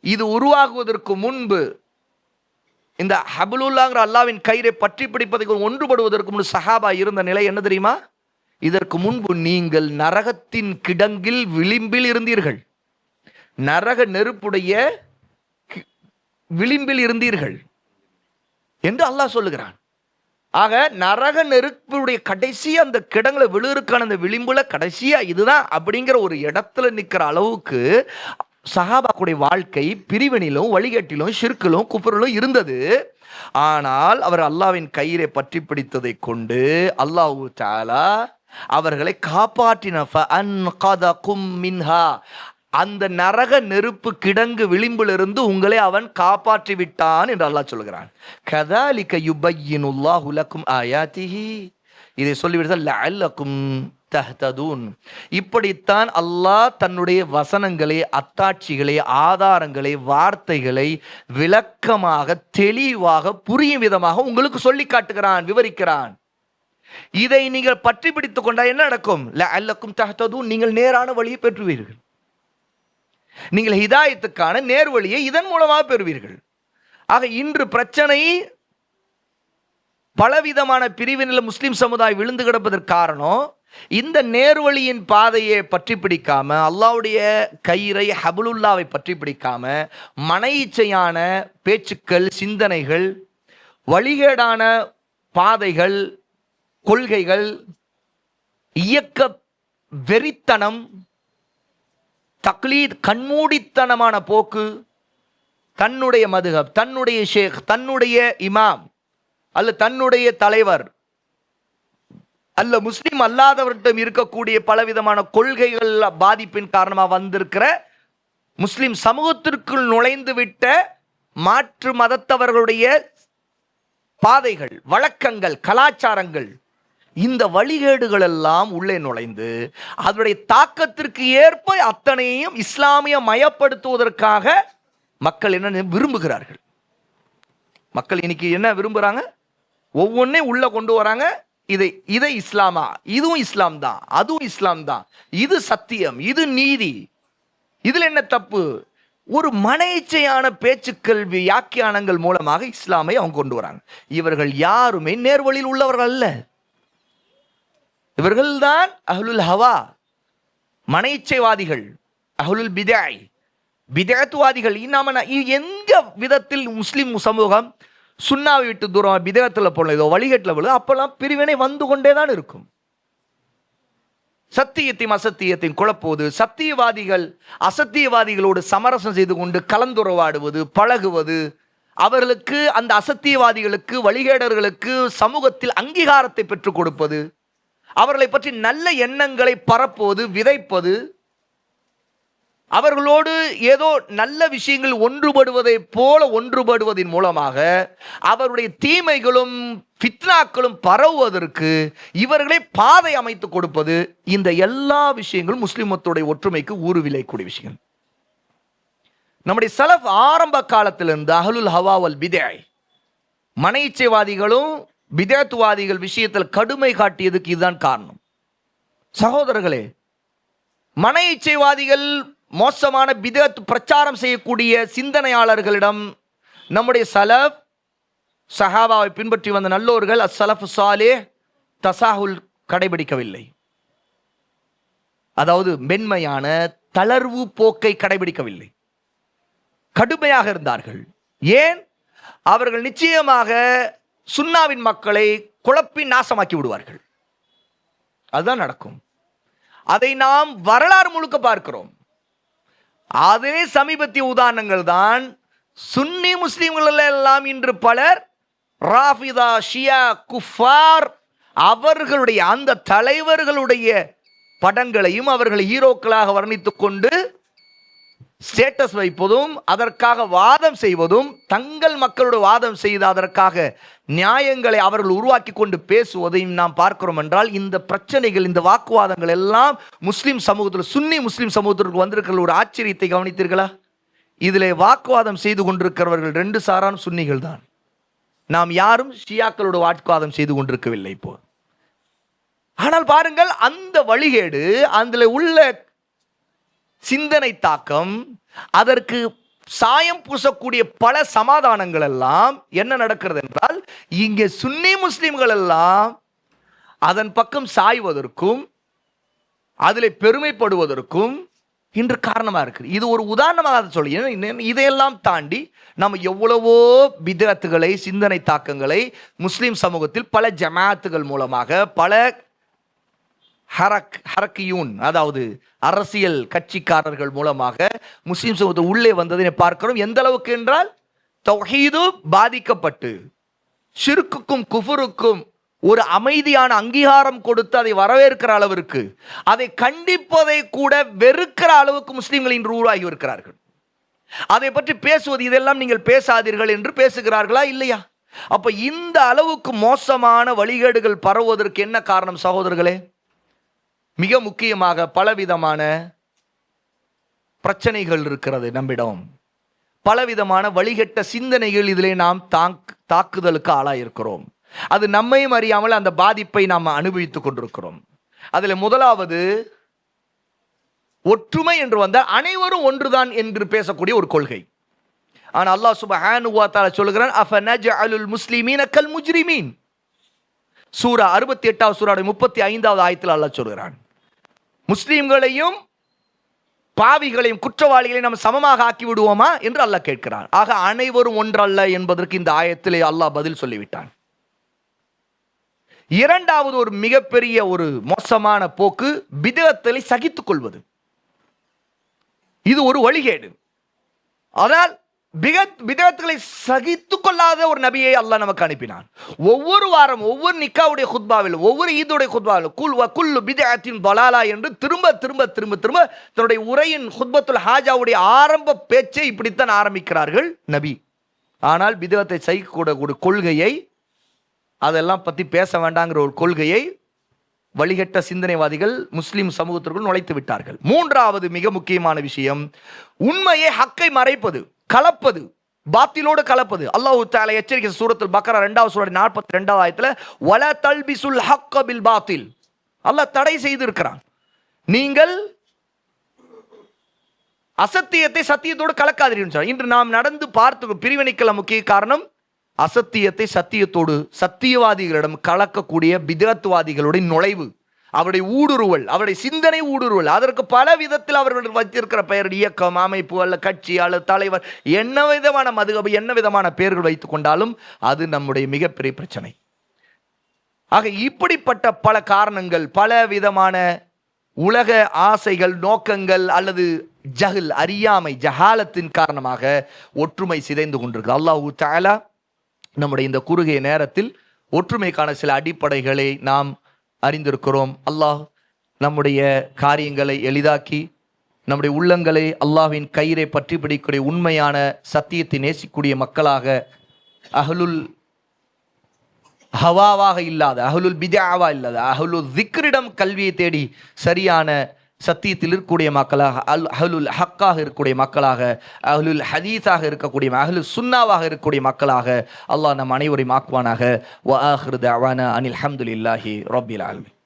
இது உருவாகுவதற்கு முன்பு, இந்த ஹபுலுல்லாங்கிற அல்லாவின் கயிறை பற்றி பிடிப்பதற்கு ஒன்றுபடுவதற்கு முன்பு சஹாபா இருந்த நிலை என்ன தெரியுமா? இதற்கு முன்பு நீங்கள் நரகத்தின் கிடங்கில் விளிம்பில் இருந்தீர்கள், நரக நெருப்புடைய விளிம்பில் இருந்தீர்கள் என்று அல்லாஹ் சொல்லுகிறான். ஆக நரக நெருப்புடைய கடைசி அந்த கிடங்குல விழுவதற்கான அந்த விளிம்புல கடைசியா இதுதான் அப்படிங்கிற ஒரு இடத்துல நிற்கிற அளவுக்கு சஹாபாக்குடைய வாழ்க்கை பிரிவினிலும் வழிகேட்டிலும் ஷிர்கிலும் குஃப்ரிலும் இருந்தது. ஆனால் அவர் அல்லாவின் கயிறை பற்றி பிடித்ததை கொண்டு அல்லாஹு தஆலா அவர்களை காப்பாற்றின. அந்த நரக நெருப்பு கிடங்கு விளிம்பிலிருந்து உங்களை அவன் காப்பாற்றி விட்டான் என்று அல்லாஹ் சொல்கிறான். கதாலிக யுபய்யினுல்லாஹு லக்கும் ஆயாத்திஹி. இதை சொல்லிவிடுதல் லஅல்லக்கும் தஹ்ததூன். இப்படித்தான் அல்லாஹ் தன்னுடைய வசனங்களை, அத்தாட்சிகளை, ஆதாரங்களை, வார்த்தைகளை விளக்கமாக தெளிவாக புரியும் விதமாக உங்களுக்கு சொல்லி காட்டுகிறான், விவரிக்கிறான். இதை நீங்கள் பற்றி பிடித்துக் கொண்டால் என்ன நடக்கும்? லஅல்லக்கும் தஹ்ததூன், நீங்கள் நேரான வழியை பெற்றுவீர்கள். நீங்கள் ஹிதாயத்துக்கான நேர்வழியை இதன் மூலமாக பெறுவீர்கள். ஆக இன்று பிரச்சனை பலவிதமான பிரிவினில் முஸ்லிம் சமுதாயம் விழுந்து கிடப்பதற்கு காரணம் இந்த நேர்வழியின் பாதையை பற்றி பிடிக்காம, அல்லாஹ்வுடைய கயிறை ஹபுலுல்லாவை பற்றி பிடிக்காம, மன இச்சையான பேச்சுக்கள், சிந்தனைகள், வழிகேடான பாதைகள், கொள்கைகள், இயக்க வெறித்தனம், தக்லீத் கண்மூடித்தனமான போக்கு, தன்னுடைய மதுஹப், தன்னுடைய ஷேக், தன்னுடைய இமாம் அல்ல தன்னுடைய தலைவர் அல்ல முஸ்லிம் அல்லாதவர்களிடம் இருக்கக்கூடிய பலவிதமான கொள்கைகள் பாதிப்பின் காரணமாக வந்திருக்கிற முஸ்லிம் சமூகத்திற்குள் நுழைந்து விட்ட மாற்று மதத்தவர்களுடைய பாதைகள், வழக்கங்கள், கலாச்சாரங்கள், இந்த வழிகேடுகள் எல்லாம் உள்ளே நுழைந்து அதனுடைய தாக்கத்திற்கு ஏற்ப அத்தனையும் இஸ்லாமிய மயப்படுத்துவதற்காக மக்கள் என்ன விரும்புகிறார்கள். மக்கள் இன்னைக்கு என்ன விரும்புகிறாங்க? ஒவ்வொன்றையும் உள்ள கொண்டு வராங்க. இதை இஸ்லாமா, இதுவும் இஸ்லாம் தான், அதுவும் இஸ்லாம் தான், இது சத்தியம், இது நீதி, இதில் என்ன தப்பு? ஒரு மனேச்சையான பேச்சுக்கள், வியாக்கியானங்கள் மூலமாக இஸ்லாமை அவங்க கொண்டு வராங்க. இவர்கள் யாருமே நேர்வழியில் உள்ளவர்கள் அல்ல. இவர்கள்தான் அஹ்லுல் ஹவா, மனைச்சைவாதிகள், அஹ்லுல் பிதாய், பிதஅத்வாதிகள். நாம எந்த விதத்தில் முஸ்லிம் சமூகம் சுன்னாவை விட்டு தூரம் பிதஅத்தில் போன ஏதோ வழிகேட்டில் போல அப்பெல்லாம் பிரிவினை வந்து கொண்டே தான் இருக்கும். சத்தியத்தையும் அசத்தியத்தையும் குழப்புவது, சத்தியவாதிகள் அசத்தியவாதிகளோடு சமரசம் செய்து கொண்டு கலந்துரையாடுவது, பழகுவது, அவர்களுக்கு அந்த அசத்தியவாதிகளுக்கு, வழிகேடர்களுக்கு சமூகத்தில் அங்கீகாரத்தை பெற்றுக் கொடுப்பது, அவர்களை பற்றி நல்ல எண்ணங்களை பரப்புவது, விதைப்பது, அவர்களோடு ஏதோ நல்ல விஷயங்கள் ஒன்றுபடுவதை போல ஒன்றுபடுவதன் மூலமாக அவருடைய தீமைகளும் ஃபித்னாக்களும் பரவுவதற்கு இவர்களே பாதை அமைத்து கொடுப்பது, இந்த எல்லா விஷயங்களும் முஸ்லிமத்துடைய ஒற்றுமைக்கு ஊறுவிளைக்கூடிய விஷயங்கள். நம்முடைய சலஃப் ஆரம்ப காலத்திலிருந்து அஹ்லுல் ஹவா வல் பிதாய், மனைச்சைவாதிகளும் பிதஅத்வாதிகள் விஷயத்தில் கடுமை காட்டியதுக்கு இதுதான் காரணம். சகோதரர்களே, மன இச்சைவாதிகள், மோசமான பிதஅத் பிரச்சாரம் செய்யக்கூடிய சிந்தனையாளர்களிடம் நம்முடைய சலஃப், சஹாபாவை பின்பற்றி வந்த நல்லோர்கள், அஸ்ஸலஃப் சாலிஹ் தசாஹுல் கடைபிடிக்கவில்லை. அதாவது மென்மையான தளர்வு போக்கை கடைபிடிக்கவில்லை. கடுமையாக இருந்தார்கள். ஏன்? அவர்கள் நிச்சயமாக சுன்னாவின் மக்களை குழப்பி நாசமாக்கி விடுவார்கள். அதுதான் நடக்கும். அதை நாம் வரலாறு முழுக்க பார்க்கிறோம். அதே சமீபத்திய உதாரணங்கள் தான் சுன்னி முஸ்லிம்கள் எல்லாம் இன்று பலர் ராஃபிதா, ஷியா, குஃபார் அவர்களுடைய அந்த தலைவர்களுடைய படங்களையும் அவர்களை ஹீரோக்களாக வர்ணித்துக் கொண்டு ஸ்டேட்டஸ் வைப்பதும், அதற்காக வாதம் செய்வதும், தங்கள் மக்களோட வாதம் செய்து அதற்காக நியாயங்களை அவர்கள் உருவாக்கி கொண்டு பேசுவதையும் நாம் பார்க்கிறோம். என்றால் இந்த பிரச்சனைகள், இந்த வாக்குவாதங்கள் எல்லாம் முஸ்லிம் சமூகத்தில், சுன்னி முஸ்லிம் சமூகத்திற்கு வந்திருக்கிற ஒரு ஆச்சரியத்தை கவனித்தீர்களா? இதிலே வாக்குவாதம் செய்து கொண்டிருக்கிறவர்கள் 2 சாரான சுன்னிகள் தான். நாம் யாரும் ஷியாக்களோட வாக்குவாதம் செய்து கொண்டிருக்கவில்லை இப்போ. ஆனால் பாருங்கள், அந்த வழிகேடு, அதில் உள்ள சிந்தனை தாக்கம், அதற்கு சாயம் பூசக்கூடிய பல சமாதானங்கள் எல்லாம் என்ன நடக்கிறது என்றால், இங்கே சுன்னி முஸ்லிம்கள் எல்லாம் அதன் பக்கம் சாய்வதற்கும் அதில் பெருமைப்படுவதற்கும் இன்று காரணமாக இருக்குது. இது ஒரு உதாரணமாக சொல்லி, இதையெல்லாம் தாண்டி நம்ம எவ்வளவோ பிதஅத்துகளை, சிந்தனை தாக்கங்களை முஸ்லிம் சமூகத்தில் பல ஜமாத்துகள் மூலமாக, பல ஹரக்கியூன் அதாவது அரசியல் கட்சிக்காரர்கள் மூலமாக முஸ்லிம் சமூகத்தில் உள்ளே வந்ததை பார்க்கிறோம். எந்த அளவுக்கு என்றால், தௌஹீது பாதிக்கப்பட்டு ஷிர்க்குக்கும் குஃபுருக்கும் ஒரு அமைதியான அங்கீகாரம் கொடுத்து அதை வரவேற்கிற அளவிற்கு, அதை கண்டிப்பதை கூட வெறுக்கிற அளவுக்கு முஸ்லிம்கள் இன்று உருவாகி இருக்கிறார்கள். அதை பற்றி பேசுவது, இதெல்லாம் நீங்கள் பேசாதீர்கள் என்று பேசுகிறார்களா இல்லையா? அப்ப இந்த அளவுக்கு மோசமான வழிகேடுகள் பரவுவதற்கு என்ன காரணம் சகோதரர்களே? மிக முக்கியமாக பலவிதமான பிரச்சனைகள் இருக்கிறது நம்மிடம். பலவிதமான வழிகட்ட சிந்தனைகள் இதிலே நாம் தாக்குதலுக்கு ஆளாயிருக்கிறோம். அது நம்மையும் அறியாமல் அந்த பாதிப்பை நாம் அனுபவித்துக் கொண்டிருக்கிறோம். அதில் முதலாவது, ஒற்றுமை என்று வந்தால் அனைவரும் ஒன்றுதான் என்று பேசக்கூடிய ஒரு கொள்கை. ஆனால் அல்லாஹ் சுப்ஹானஹு வ தஆலா சொல்கிறான், அஃபனஜஅலுல் முஸ்லிமீன கல் முஜ்ரிமீன். சூரா 68வது சூரா 35வது ஆயத்தில் அல்லாஹ் சொல்கிறான், முஸ்லிம்களையும் பாவிகளையும் குற்றவாளிகளையும் நாம் சமமாக ஆக்கி விடுவோமா என்று அல்லாஹ் கேட்கிறான். ஆக அனைவரும் ஒன்றல்ல என்பதற்கு இந்த ஆயத்திலே அல்லாஹ் பதில் சொல்லிவிட்டான். இரண்டாவது ஒரு மிகப்பெரிய ஒரு மோசமான போக்கு, பிதஅத்தை சகித்துக் கொள்வது. இது ஒரு வழிகேடு. ஆனால் பிதஅத்துகளை சகித்துக் கொள்ளாத ஒரு நபியை அல்லாஹ் நமக்கு அனுப்பினான். ஒவ்வொரு வாரம், ஒவ்வொரு நிக்காவுடைய குத்பாவிலும், ஒவ்வொரு ஈதுடைய குத்பாவிலும் குல்லு பிதஅத்தின் தலாலா என்று திரும்ப திரும்ப திரும்ப திரும்ப தன்னுடைய உரையின் குத்பத்துல் ஹாஜாவுடைய ஆரம்ப பேச்சை இப்படித்தான் ஆரம்பிக்கிறார்கள் நபி. ஆனால் பிதஅத்தை சகிக்கக்கூடிய ஒரு கொள்கையை, அதெல்லாம் பற்றி பேச வேண்டாங்கிற ஒரு கொள்கையை வழிகட்ட சிந்தனைவாதிகள் முஸ்லிம் சமூகத்திற்குள் நுழைத்து விட்டார்கள். மூன்றாவது மிக முக்கியமான விஷயம், உண்மையை ஹக்கை மறைப்பது, கலப்பது, பாத்திலோடு கலப்பது. அல்லாஹ் தஆலா எச்சரிக்கை சூரத்துல் பக்ரா 2வது சூரா 42வது ஆயத்தில், வலா தல்பிசுல் ஹக்க பில் பாத்தில், அல்லாஹ் தடை செய்திருக்கிறான். நீங்கள் அசத்தியத்தை சத்தியத்தோடு கலக்காதீர்கள். இன்று நாம் நடந்து பார்த்து பிரிவினைக்கல முக்கிய காரணம், அசத்தியத்தை சத்தியத்தோடு, சத்தியவாதிகளிடம் கலக்கக்கூடிய பிதஅத்வாதிகளுடைய நுழைவு, அவருடைய ஊடுருவல், அவருடைய சிந்தனை ஊடுருவல். அதற்கு பல விதத்தில் அவர்கள் வைத்திருக்கிற பெயர், இயக்கம், அமைப்பு, அல்ல கட்சி, அல்லது தலைவர், என்ன விதமான மதுகபு, என்ன விதமான பெயர்கள் வைத்துக் கொண்டாலும் அது நம்முடைய மிகப்பெரிய பிரச்சனை. ஆக இப்படிப்பட்ட பல காரணங்கள், பல விதமான உலக ஆசைகள், நோக்கங்கள், அல்லது ஜஹல், அறியாமை, ஜஹாலத்தின் காரணமாக ஒற்றுமை சிதைந்து கொண்டிருக்கு. அல்லாஹ் தஆலா நம்முடைய இந்த குறுகிய நேரத்தில் ஒற்றுமைக்கான சில அடிப்படைகளை நாம் அறிந்திருக்கிறோம். அல்லாஹ் நம்முடைய காரியங்களை எளிதாக்கி, நம்முடைய உள்ளங்களை அல்லாஹ்வின் கயிறை பற்றி பிடிக்கக்கூடிய உண்மையான சத்தியத்தை நேசிக்கூடிய மக்களாக, அஹ்லுல் ஹவாவாக இல்லாத, அஹ்லுல் பித்ஆவா இல்லாத, அஹ்லுல் திக்ரிடம் கல்வியை தேடி சரியான சத்தியத்தில் இருக்கக்கூடிய மக்களாக, அஹ்லுல் ஹக்காக இருக்கக்கூடிய மக்களாக, அஹ்லுல் ஹதீஸாக இருக்கக்கூடிய, அஹ்லுல் சுன்னாவாக இருக்கக்கூடிய மக்களாக அல்லாஹ் நம் அனைவரையும் ஆக்குவானாக. வ ஆகிரு தஅவானா அனில் ஹம்துலில்லாஹி ரப்பில் ஆலமீன்.